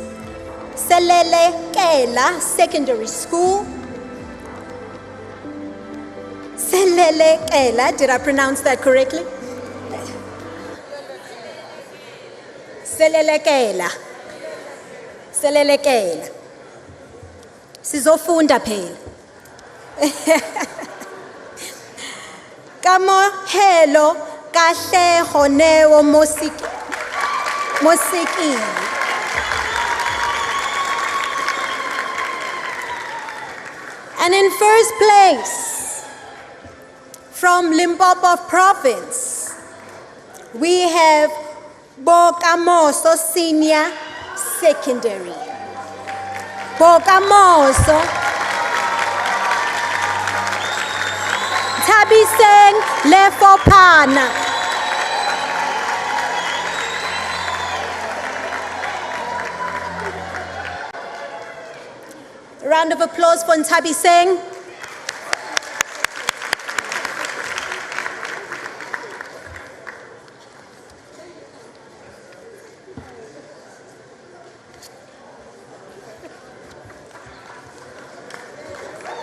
Selele Kela Secondary School. Selele Kela, did I pronounce that correctly? Selele Kela. Selele Kela. Sizofunda phela. Kamohelo kahle neo mosiki. And in first place, from Limpopo Province, we have Bokamoso Senior Secondary. Bokamoso. Tabiseng Lefopana. A round of applause for Tabiseng.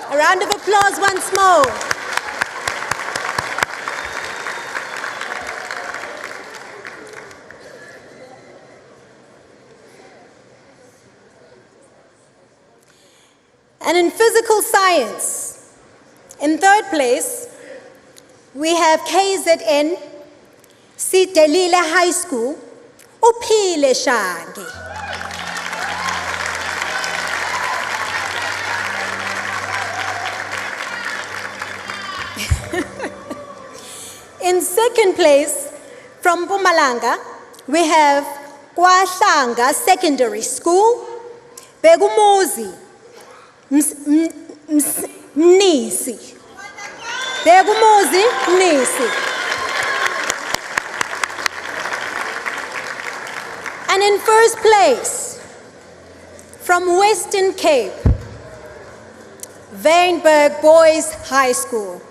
A round of applause once more. And in physical science, in third place, we have KZN, Sidelile High School, Uphile Shangi. In second place, from Mpumalanga, we have KwaShanga Secondary School, Begumuzi, Mnisi. Begumuzi, Mnisi. And in first place, from Western Cape, Wynberg Boys High School,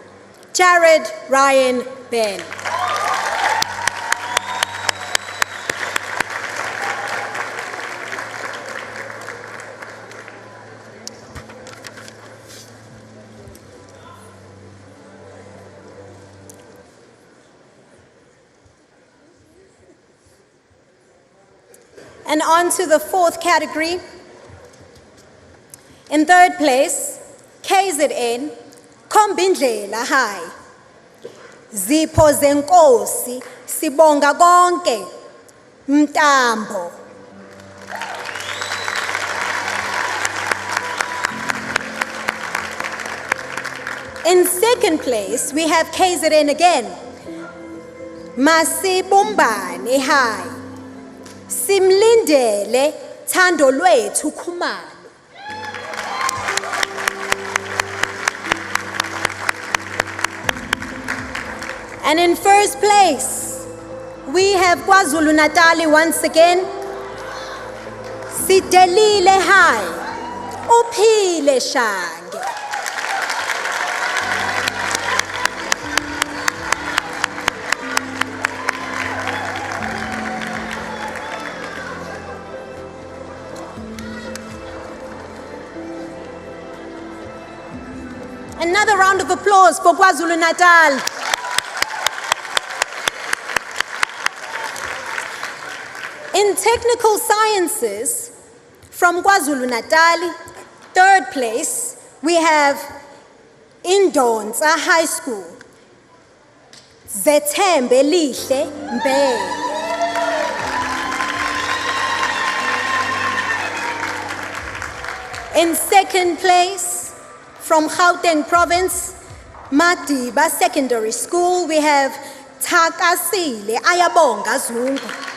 Jared Ryan Ben. And on to the fourth category. In third place, KZN, Kombindlela High. Zipho zenkosi, sibonga konke, Mtambo. In second place, we have KZN again. Masibumbane High. Simlindele Thando lwethu Khumalo. And in first place, we have KwaZulu-Natal once again. Sidelile High, Uphile Shangi. Another round of applause for KwaZulu-Natal. in technical sciences, from KwaZulu-Natal, third place, we have Indonza High School. Zethembe Lihle Mbe. In second place, from Gauteng Province, Madiba Secondary School, we have Takasile Ayabonga Zungu.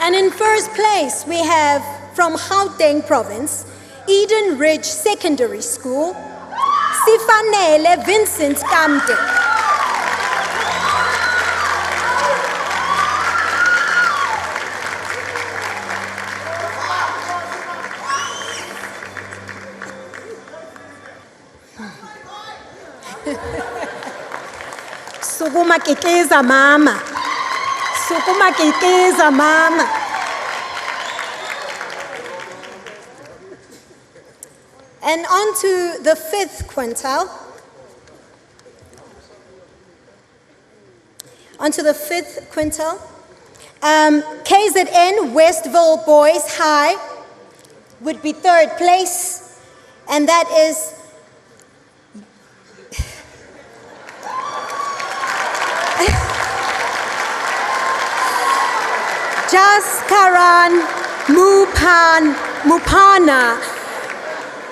And in first place, we have from Gauteng Province, Eden Ridge Secondary School, Sifanele Vincent Kamte. Sukuma kikeza mama. Sukuma kikeza mama. And on to the fifth quintile. KZN Westville Boys High would be third place, and that is Jaskaran Mupana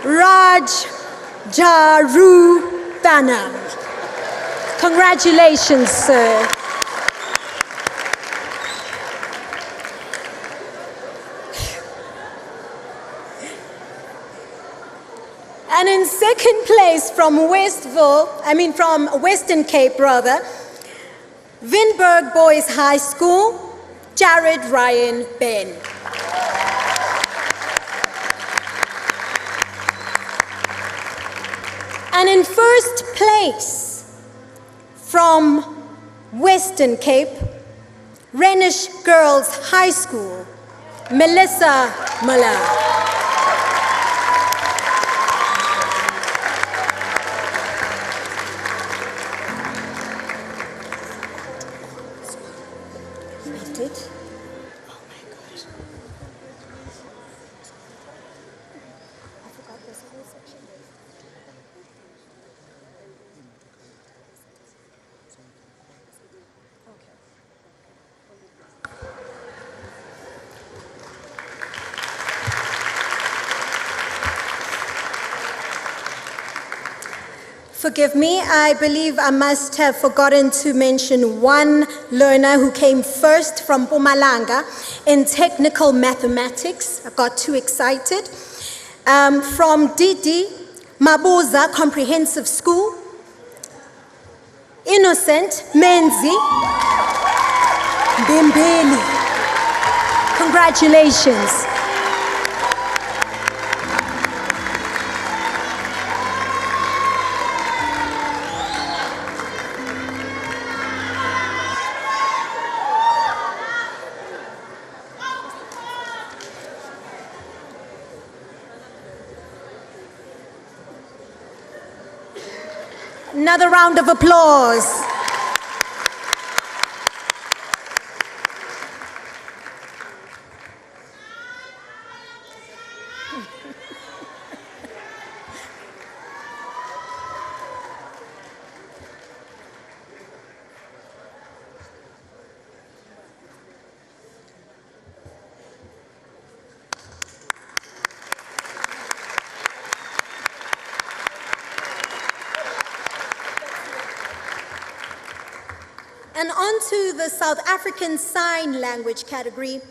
Raj Jaruthanam. Congratulations, sir. And in second place from Western Cape rather, Vinberg Boys High School, Jared Ryan Ben. And in first place from Western Cape, Rhenish Girls High School, Melissa Muller. Forgive me, I believe I must have forgotten to mention one learner who came first from Mpumalanga in technical mathematics. I got too excited. From Didi Mabuza Comprehensive School, Innocent Menzi Bimbeli. Congratulations. Another round of applause. And on to the South African Sign Language category.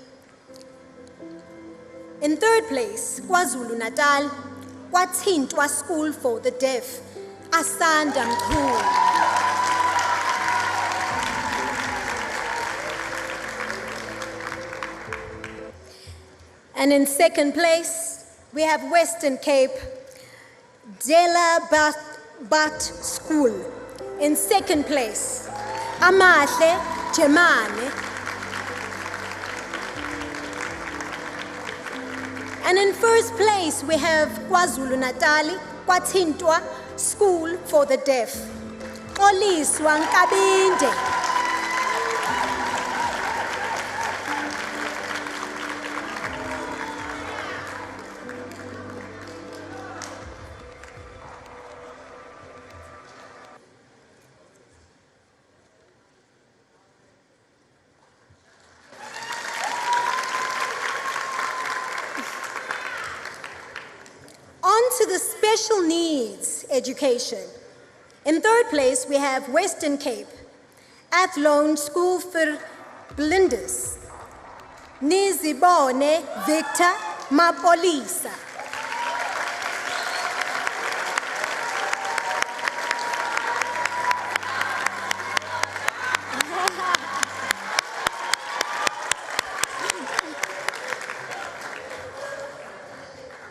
In third place, KwaZulu-Natal, Kwathintwa School for the Deaf, Asanda Mkhulu. And in second place, we have Western Cape, Dela Bat School. In second place, Amahle Jemane. And in first place, we have KwaZulu-Natal, Kwathintwa School for the Deaf, Oliswa Nkabinde. special needs education. In third place, we have Western Cape, Athlone School for Blindes, Nizibone Victor Mapolisa.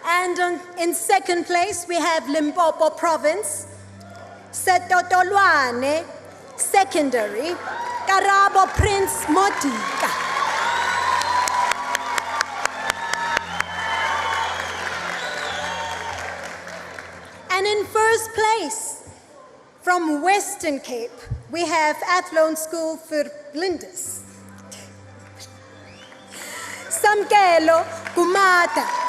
And in second place, we have Limpopo Province, Setotolwane Secondary, Karabo Prince Motika. And in first place, from Western Cape, we have Athlone School for Blindes, Samkelo Kumata.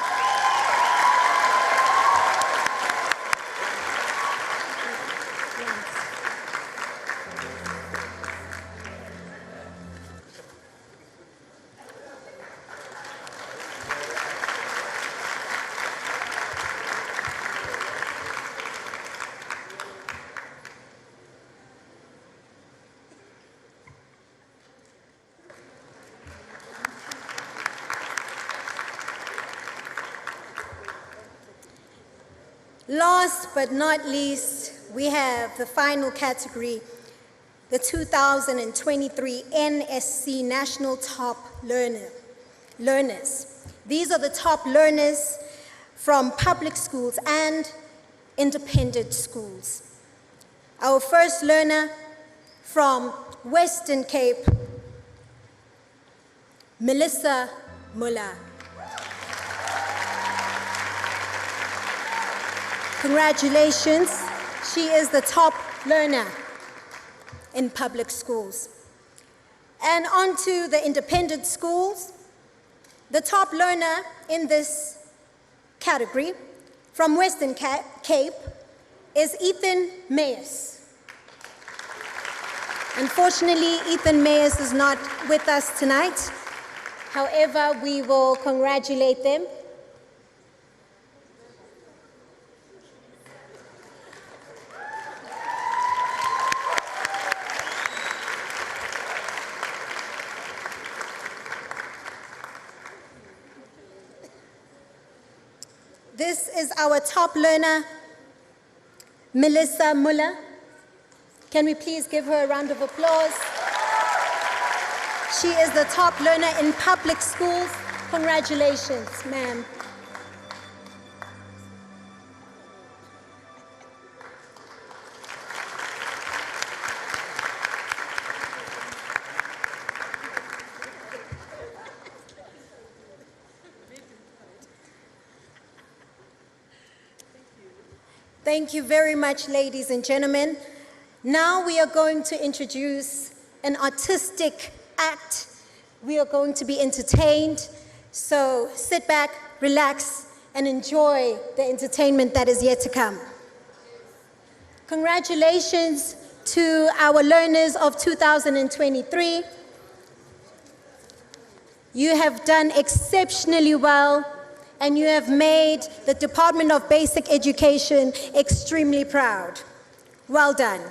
Last but not least, we have the final category, the 2023 NSC National Top Learners. These are the top learners from public schools and independent schools. Our first learner from Western Cape, Melissa Muller. Congratulations, she is the top learner in public schools. And on to the independent schools. The top learner in this category from Western Cape is Ethan Mayes. Unfortunately, Ethan Mayes is not with us tonight. However, we will congratulate them. This is our top learner, Melissa Muller. Can we please give her a round of applause? She is the top learner in public schools. Congratulations, ma'am. Thank you very much, ladies and gentlemen. Now we are going to introduce an artistic act. We are going to be entertained. So sit back, relax, and enjoy the entertainment that is yet to come. Congratulations to our learners of 2023. You have done exceptionally well, and you have made the Department of Basic Education extremely proud. Well done.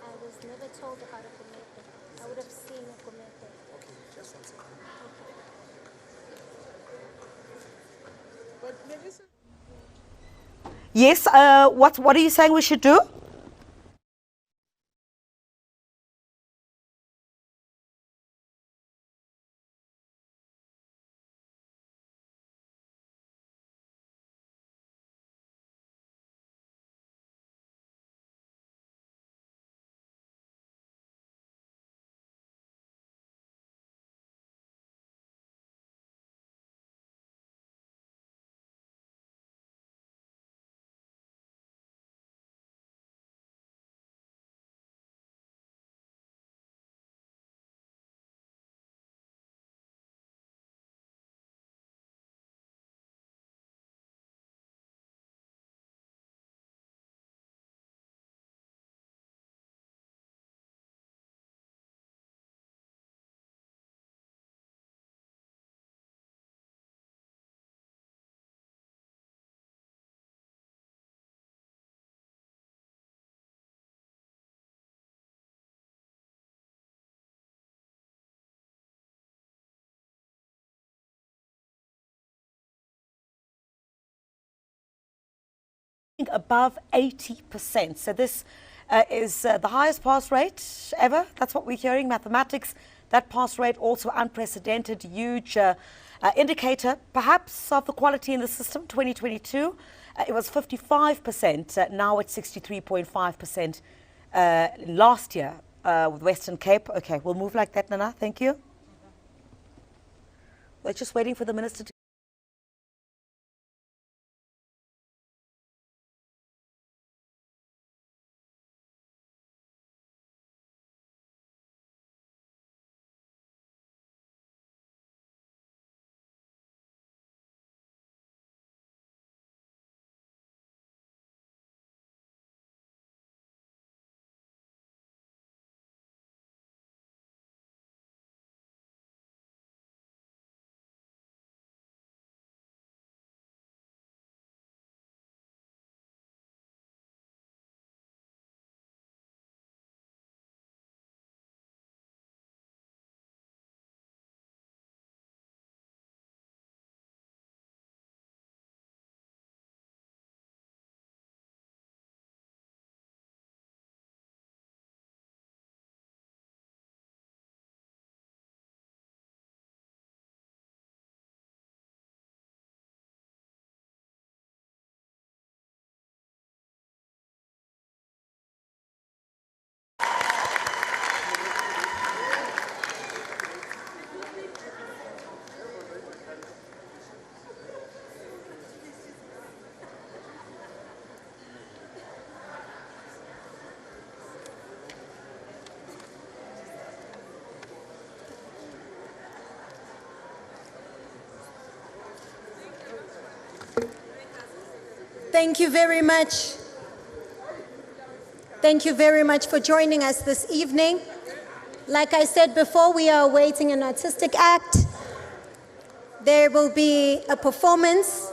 I was never told about a comete. I would have seen a comete. Okay, just one second. But Melissa, Yes, what are you saying we should do? above 80%. So this is the highest pass rate ever. That's what we're hearing. Mathematics, that pass rate also unprecedented, huge indicator perhaps of the quality in the system. 2022, it was 55%. Now it's 63.5% last year with Western Cape. Okay, we'll move like that, Nana. Thank you. We're just waiting for the minister to... Thank you very much. Thank you very much for joining us this evening. Like I said before, we are awaiting an artistic act. There will be a performance.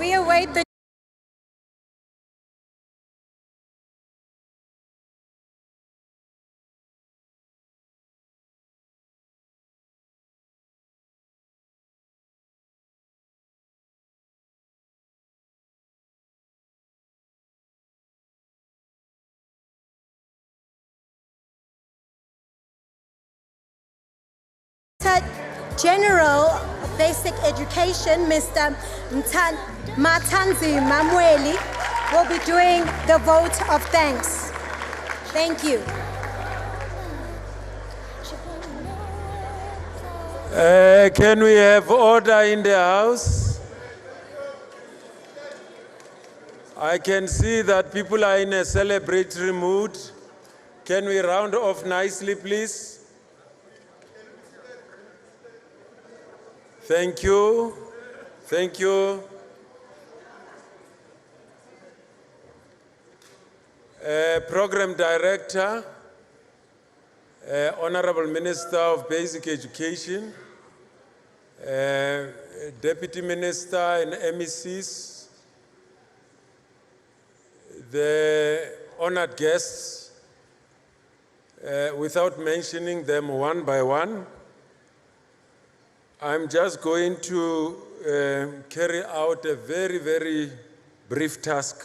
we await the General of Basic Education, Mr. Matanzi Mamweli, will be doing the vote of thanks. Thank you. Can we have order in the house? I can see that people are in a celebratory mood. Can we round off nicely, please? Thank you. Thank you. Program Director, Honorable Minister of Basic Education, Deputy Minister and MECs, the honored guests, without mentioning them one by one, I'm just going to carry out a very, very brief task.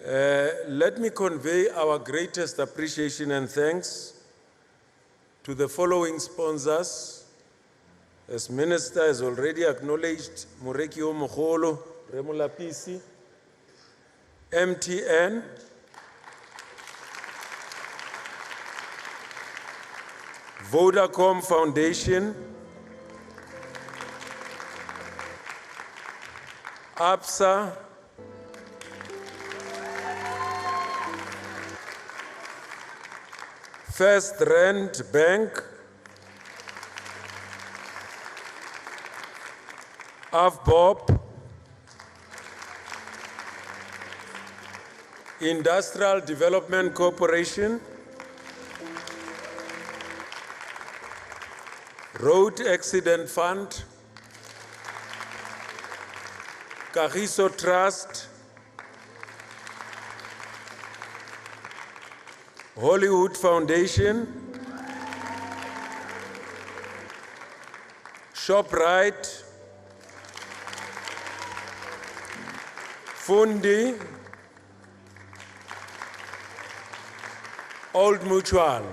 Let me convey our greatest appreciation and thanks to the following sponsors. As Minister has already acknowledged, Moreki Omogolo, Remula PC, MTN, Vodacom Foundation, APSA, First Rand Bank, AFBOP, Industrial Development Corporation, Road Accident Fund, Kagiso Trust, Hollywood Foundation, ShopRite, Fundi, Old Mutual.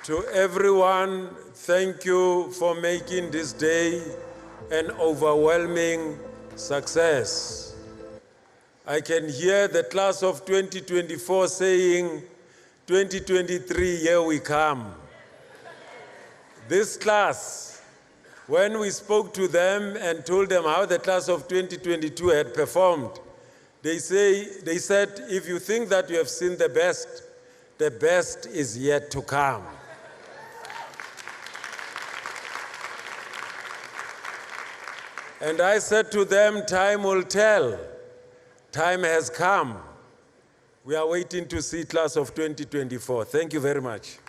To everyone, thank you for making this day an overwhelming success. I can hear the class of 2024 saying, 2023, here we come. This class, when we spoke to them and told them how the class of 2022 had performed, they said, if you think that you have seen the best is yet to come. And I said to them, time will tell. Time has come. We are waiting to see class of 2024. Thank you very much.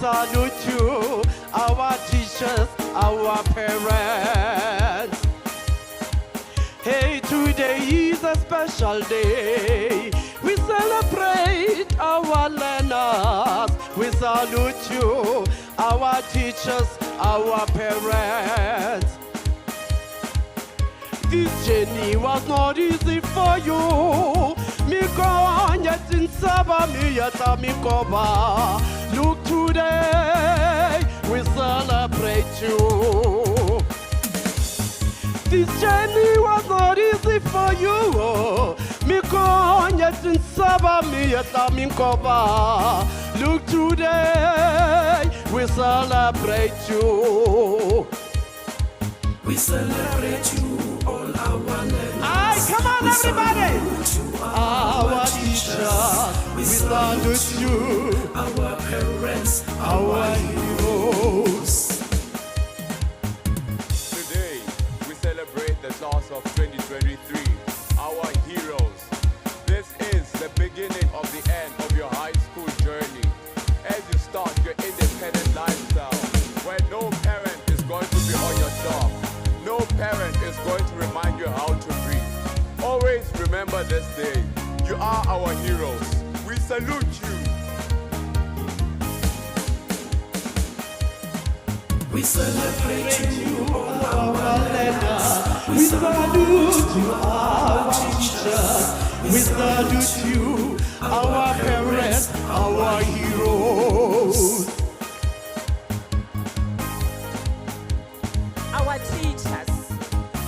Salute you, our teachers, our parents. Hey, today is a special day. We celebrate our learners. We salute you, our teachers, our parents. This journey was not easy for you. Look, today we celebrate you. This journey was not easy for you. Look today, we celebrate you. We celebrate you, all our learners. Aye, come on, We everybody! salute you, Our teachers, we salute you. our parents, Our heroes. Today, we celebrate the class of 2023, our heroes. This is the beginning of the end of your high school journey. As you start your independent lifestyle, where no parent is going to be on your job, no parent is going to remind you how to breathe. Always remember this day. You are our heroes. We salute you. we celebrate you, all our learners. We salute you, our teachers. We salute you, our parents, our heroes. Our teachers,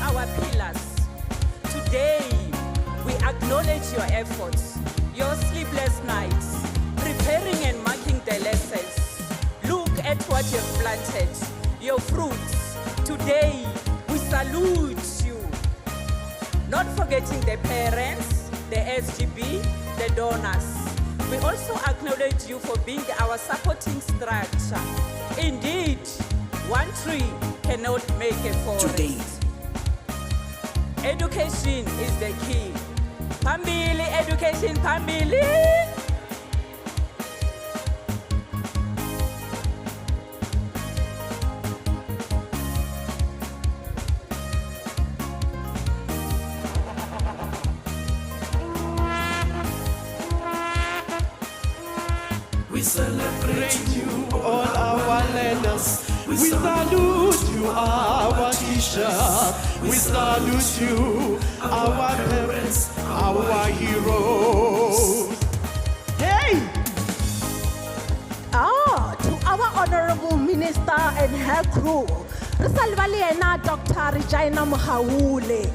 our pillars. Today, we acknowledge your efforts, your sleepless nights, preparing and marking the lessons. Look at what you've planted, your fruits. Today, we salute you. Not forgetting the parents, the SGB, the donors. We also acknowledge you for being our supporting structure. Indeed, one tree cannot make a forest. Today. Education is the key. Phambili, education, phambili. We celebrate you, All our learners, we salute you, our teachers. We salute you, our parents, our heroes. Hey! To our honorable minister and her crew, Risalvali ena Dr. Regina Muhaule,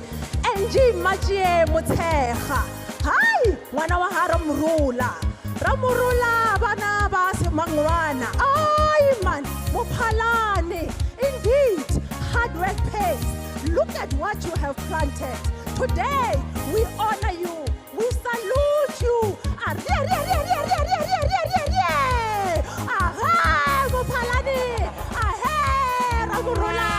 NG Machie Muteha, hi, wana wa Ramrula, Ramurula, bana bas mangwana, ay man, Mupalane, indeed, hard work pays. Look at what you have planted. Today, we honor you, we salute you. Aha, Mupalane, aha, Ramurula.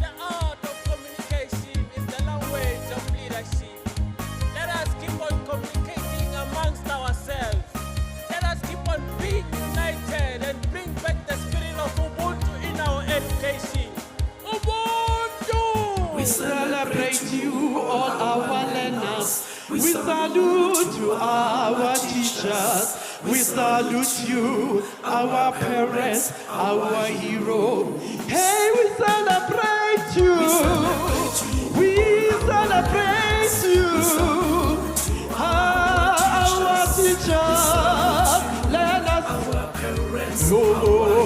The art of communication is the language of leadership. Let us keep on communicating amongst ourselves. Let us keep on being united and bring back the spirit of Ubuntu in our education. Ubuntu! we Celebrate you, all our learners. We salute you, our teachers. We salute you, our parents, our heroes. Hey, we celebrate you. We celebrate you. Our teachers, let us know.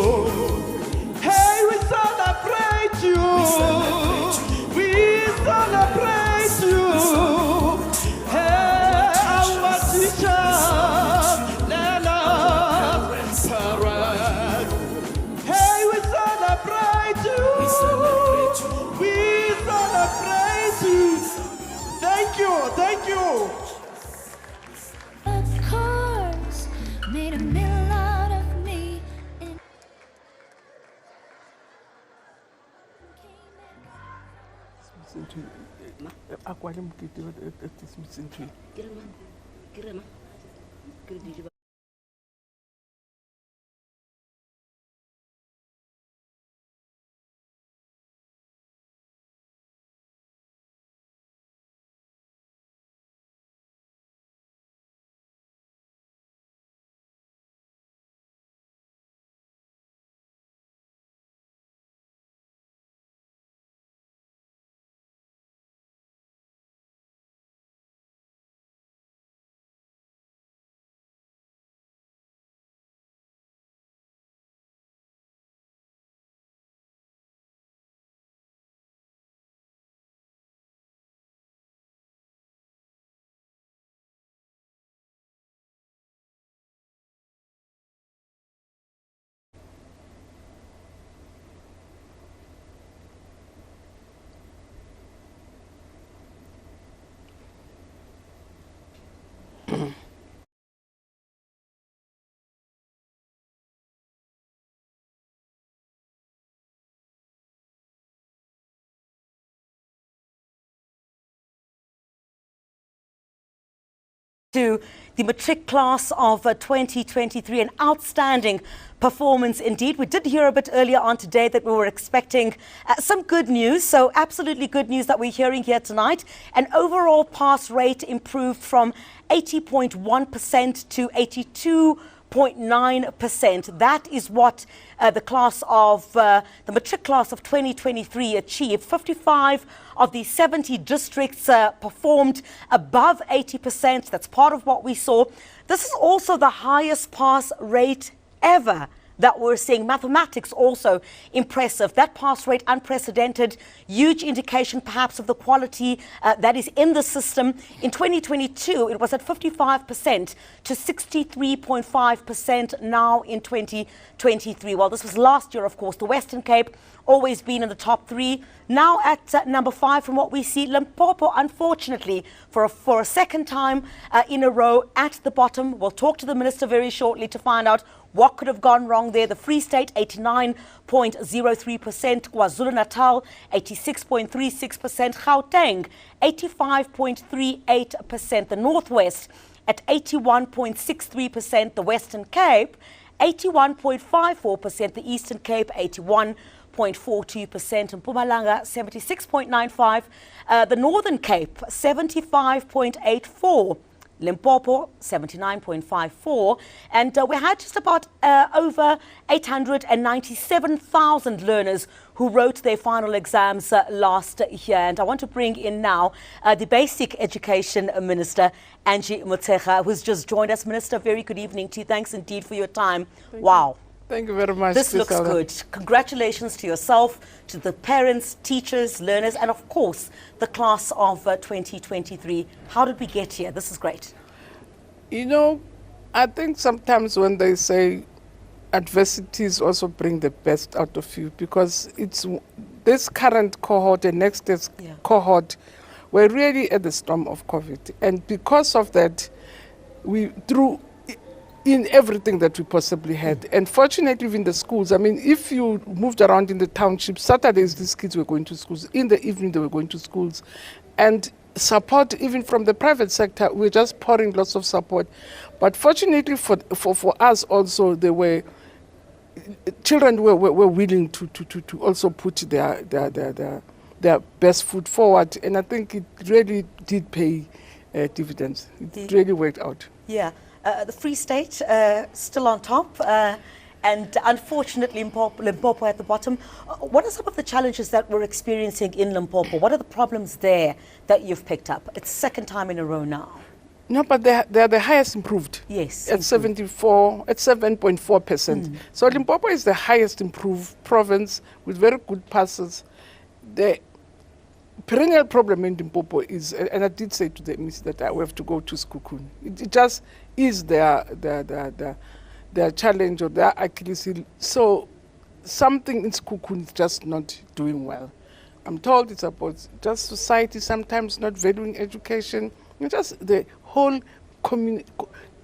Hey, we celebrate you. We celebrate you. Hey, our teachers, let us parade. Hey, we celebrate you. We celebrate you. Thank you, thank you. Of course, made a meal out of me. Kirema. To the Matric class of 2023, an outstanding performance indeed. We did hear a bit earlier on today that we were expecting some good news, so absolutely good news that we're hearing here tonight. An overall pass rate improved from 80.1% to 82.9%. That is what the class of the Matric class of 2023 achieved. 55 of the 70 districts performed above 80%. That's part of what we saw. This is also the highest pass rate ever that we're seeing. Mathematics also impressive. That pass rate unprecedented, huge indication perhaps of the quality that is in the system. In 2022, it was at 55% to 63.5% now in 2023. Well, this was last year, of course. The Western Cape always been in the top 3. Now at number 5 from what we see, Limpopo, unfortunately, for a second time in a row at the bottom. We'll talk to the minister very shortly to find out what could have gone wrong there. The Free State, 89.03%. KwaZulu-Natal, 86.36%. Gauteng, 85.38%. The Northwest at 81.63%. The Western Cape, 81.54%. The Eastern Cape, 81.42%. And Mpumalanga, 76.95%. The Northern Cape, 75.84%. Limpopo, 79.54%. And we had just about over 897,000 learners who wrote their final exams last year. And I want to bring in now the Basic Education Minister, Angie Motshekga, who's just joined us. Minister, very good evening to you. Thanks indeed for your time. Wow. Thank you very much. This looks good. Congratulations to yourself, to the parents, teachers, learners, and of course, the class of 2023. How did we get here? This is great. You know, I think sometimes when they say adversities also bring the best out of you, because it's this current cohort and next year's cohort, we're really at the storm of COVID. And because of that, we threw in everything that we possibly had. And fortunately, in the schools, I mean, if you moved around in the township, Saturdays, these kids were going to schools. In the evening, they were going to schools. And support, even from the private sector, we're just pouring lots of support. But fortunately for us also, there were children were willing to also put their best foot forward. And I think it really did pay dividends. It really worked out. Yeah. The Free State still on top, and unfortunately Limpopo at the bottom. What are some of the challenges that we're experiencing in Limpopo? What are the problems there that you've picked up? It's second time in a row now. No, but they're the highest improved. Yes. At 7.4%. So Limpopo is the highest improved province with very good passes. The perennial problem in Limpopo is, and I did say to the minister that we have to go to Sekhukhune. It just is their challenge or their Achilles heel. So something in Sekhukhune is just not doing well. I'm told it's about just society sometimes not valuing education, just the whole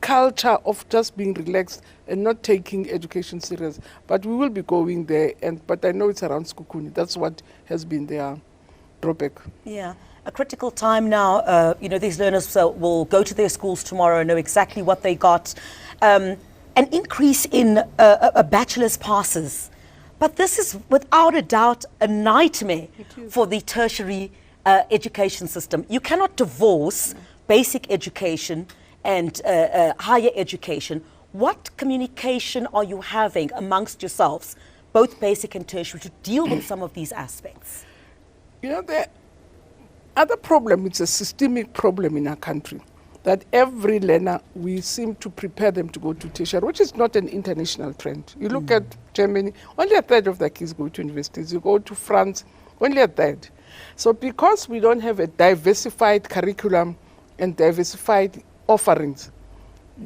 culture of just being relaxed and not taking education serious. But we will be going there, but I know it's around Sekhukhune. That's what has been their drawback. Yeah. A critical time now. These learners will go to their schools tomorrow and know exactly what they got. An increase in a bachelor's passes. But this is without a doubt a nightmare for the tertiary education system. You cannot divorce basic education and higher education. What communication are you having amongst yourselves, both basic and tertiary, to deal with some of these aspects? You know, the other problem, it's a systemic problem in our country, that every learner, we seem to prepare them to go to tertiary, which is not an international trend. You look at Germany, only a third of the kids go to universities. You go to France, only a third. So because we don't have a diversified curriculum and diversified offerings,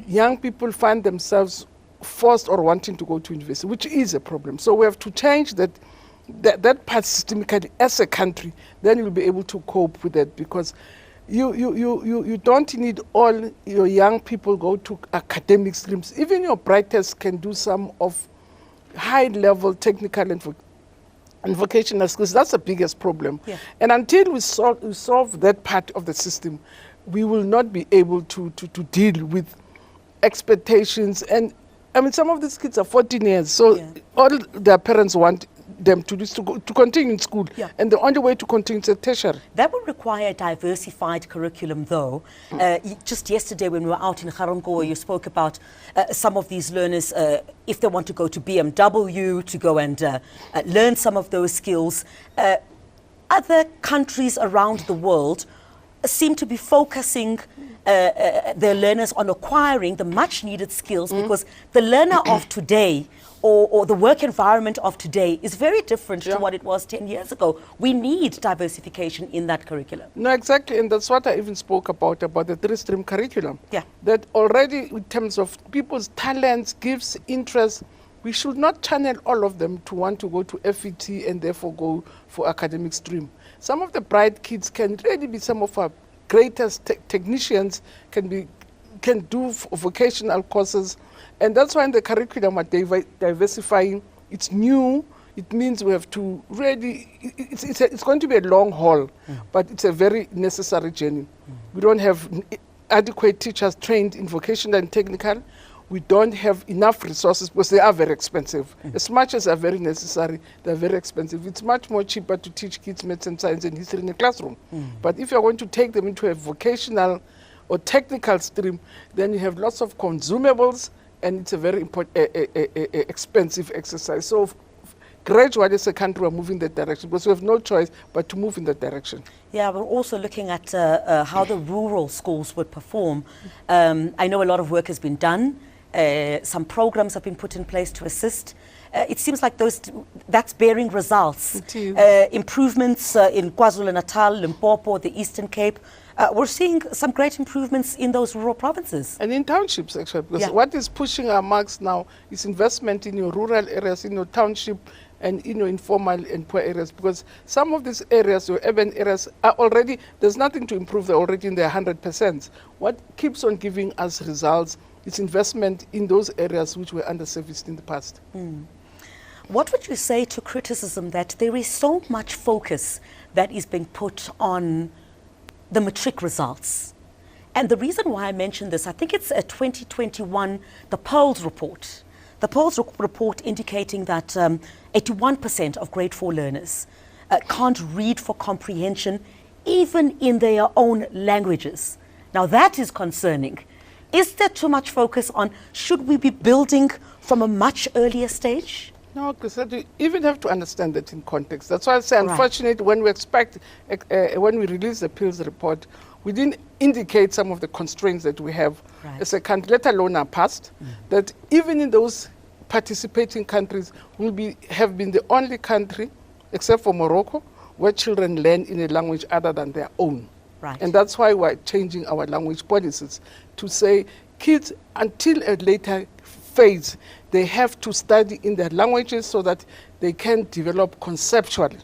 young people find themselves forced or wanting to go to university, which is a problem. So we have to change that part systemically as a country. Then you'll be able to cope with that, because you don't need all your young people go to academic streams. Even your brightest can do some of high-level technical and vocational skills. That's the biggest problem. Yeah. And until we solve that part of the system, we will not be able to deal with expectations. And I mean, some of these kids are 14 years, so all their parents want them to do is to continue in school. And the only way to continue is a tertiary. That would require a diversified curriculum, though. Just yesterday when we were out in Garongo, you spoke about some of these learners, if they want to go to BMW, to go and learn some of those skills. Other countries around the world seem to be focusing their learners on acquiring the much needed skills because the learner of today or the work environment of today is very different to what it was 10 years ago. We need diversification in that curriculum. No, exactly, and that's what I even spoke about the 3-stream curriculum. That already in terms of people's talents, gifts, interests, we should not channel all of them to want to go to FET and therefore go for academic stream. Some of the bright kids can really be some of our greatest technicians, can do vocational courses. And that's why in the curriculum we're diversifying. It's new. It means we have to really, it's going to be a long haul, but it's a very necessary journey. We don't have adequate teachers trained in vocational and technical. We don't have enough resources because they are very expensive. As much as they're very necessary, they're very expensive. It's much more cheaper to teach kids medicine, science, and history in a classroom. But if you're going to take them into a vocational or technical stream, then you have lots of consumables, and it's a very important, expensive exercise. So gradually as a country we're moving that direction because we have no choice but to move in that direction. Yeah, we're also looking at how the rural schools would perform. I know a lot of work has been done. Some programs have been put in place to assist. It seems like that's bearing results. Improvements in KwaZulu-Natal, Limpopo, the Eastern Cape. We're seeing some great improvements in those rural provinces. And in townships, actually, because what is pushing our marks now is investment in your rural areas, in your township, and in your informal and poor areas. Because some of these areas, your urban areas, are already, there's nothing to improve, they're already in their 100%. What keeps on giving us results is investment in those areas which were underserviced in the past. What would you say to criticism that there is so much focus that is being put on the matric results? And the reason why I mention this, I think it's a 2021, the Pearls report. The Pearls report indicating that 81% of grade 4 learners can't read for comprehension even in their own languages. Now that is concerning. Is there too much focus on, should we be building from a much earlier stage? No, because you even have to understand that in context. That's why I say, unfortunate, when we expect, when we release the Pearls report, we didn't indicate some of the constraints that we have as a country, let alone our past, that even in those participating countries, have been the only country, except for Morocco, where children learn in a language other than their own. And that's why we're changing our language policies to say kids, until a later phase, they have to study in their languages so that they can develop conceptually.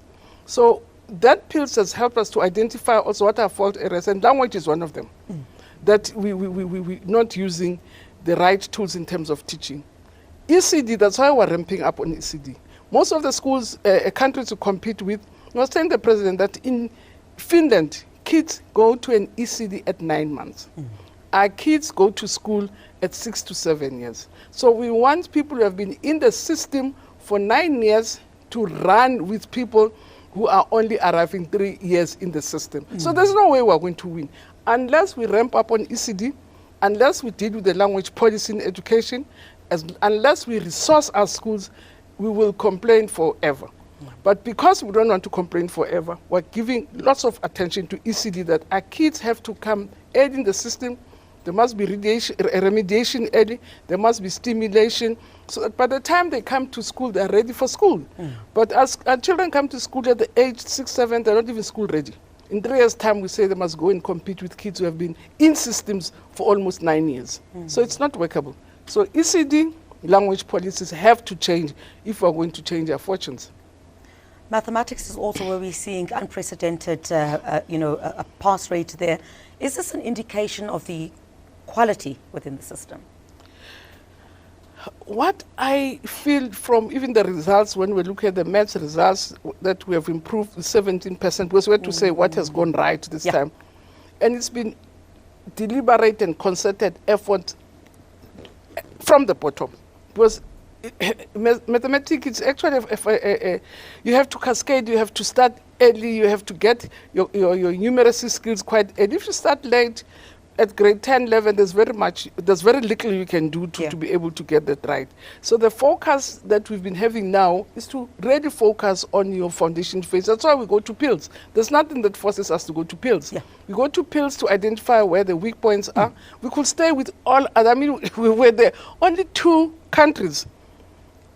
So that Pearls has helped us to identify also what are fault areas, and language is one of them. That we're not using the right tools in terms of teaching. ECD, that's why we're ramping up on ECD. Most of the schools, countries to compete with, I was telling the president that in Finland, kids go to an ECD at 9 months. Our kids go to school at 6 to 7 years. So we want people who have been in the system for 9 years to run with people who are only arriving 3 years in the system. So there's no way we're going to win. Unless we ramp up on ECD, unless we deal with the language policy in education, unless we resource our schools, we will complain forever. But because we don't want to complain forever, we're giving lots of attention to ECD, that our kids have to come early in the system. There must be remediation early. There must be stimulation. So that by the time they come to school, they're ready for school. But as our children come to school at the age 6, 7, they're not even school ready. In 3 years' time, we say they must go and compete with kids who have been in systems for almost 9 years. So it's not workable. So ECD language policies have to change if we're going to change our fortunes. Mathematics is also where we're seeing unprecedented, a pass rate there. Is this an indication of the quality within the system? What I feel from even the results, when we look at the maths results, that we have improved 17%, because we had to say what has gone right this time. And it's been deliberate and concerted effort from the bottom. Because mathematics, it's actually, you have to cascade, you have to start early, you have to get your numeracy skills quite early. If you start late, at grade 10, 11, there's very little you can do to be able to get that right. So the focus that we've been having now is to really focus on your foundation phase. That's why we go to pills. There's nothing that forces us to go to pills. We go to pills to identify where the weak points are. We could stay with all other, I mean, we were the only 2 countries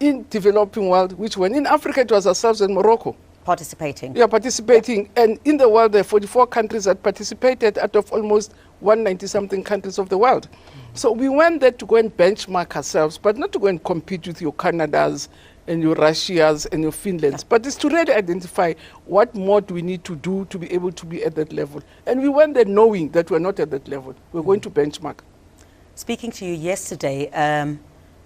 in developing world, which when in Africa it was ourselves and Morocco. Participating. Yeah, participating. And in the world, there are 44 countries that participated out of almost 190-something countries of the world. So we went there to go and benchmark ourselves, but not to go and compete with your Canadas and your Russias and your Finlands, but it's to really identify what more do we need to do to be able to be at that level. And we went there knowing that we're not at that level. We're going to benchmark. Speaking to you yesterday,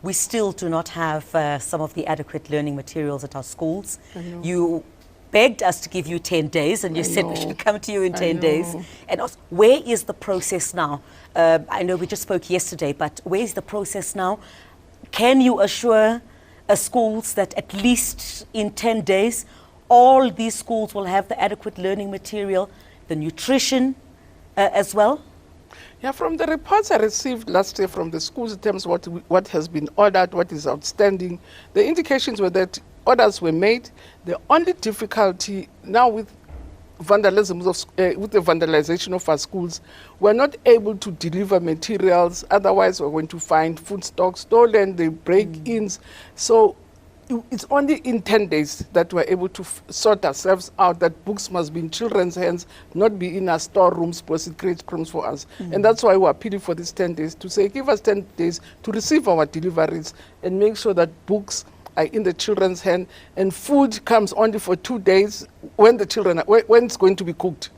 we still do not have some of the adequate learning materials at our schools. You begged us to give you 10 days and you said we should come to you in 10 days. And also, where is the process now? I know we just spoke yesterday, but where is the process now? Can you assure schools that at least in 10 days, all these schools will have the adequate learning material, the nutrition as well? Yeah, from the reports I received last year from the schools in terms of what has been ordered, what is outstanding, the indications were that orders were made. The only difficulty now with vandalism, with the vandalization of our schools, we're not able to deliver materials. Otherwise, we're going to find food stocks stolen, they break-ins. So it's only in 10 days that we're able to sort ourselves out that books must be in children's hands, not be in our storerooms, because it creates problems for us. And that's why we're appealing for these 10 days to say, give us 10 days to receive our deliveries and make sure that books are in the children's hand and food comes only for 2 days when the children when it's going to be cooked.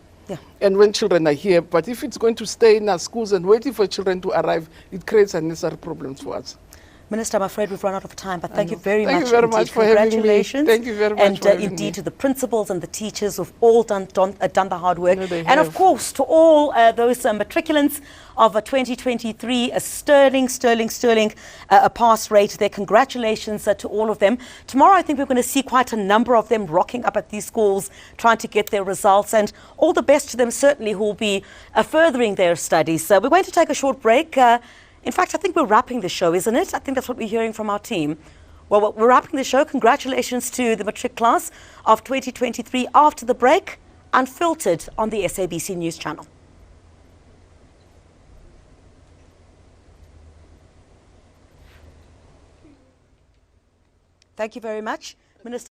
And when children are here. But if it's going to stay in our schools and waiting for children to arrive, it creates unnecessary problems for us. Minister, I'm afraid we've run out of time, but thank you very much. Thank you very much for having me. Thank you very much and for having indeed me. to the principals and the teachers who've all done the hard work. No, they and of have. course to all those matriculants of 2023, a sterling pass rate there. Congratulations to all of them. Tomorrow I think we're going to see quite a number of them rocking up at these schools trying to get their results, and all the best to them certainly who will be furthering their studies. We're going to take a short break. In fact, I think we're wrapping the show, isn't it? I think that's what we're hearing from our team. Well, we're wrapping the show. Congratulations to the Matric class of 2023. After the break, Unfiltered on the SABC News channel. Thank you very much, Minister.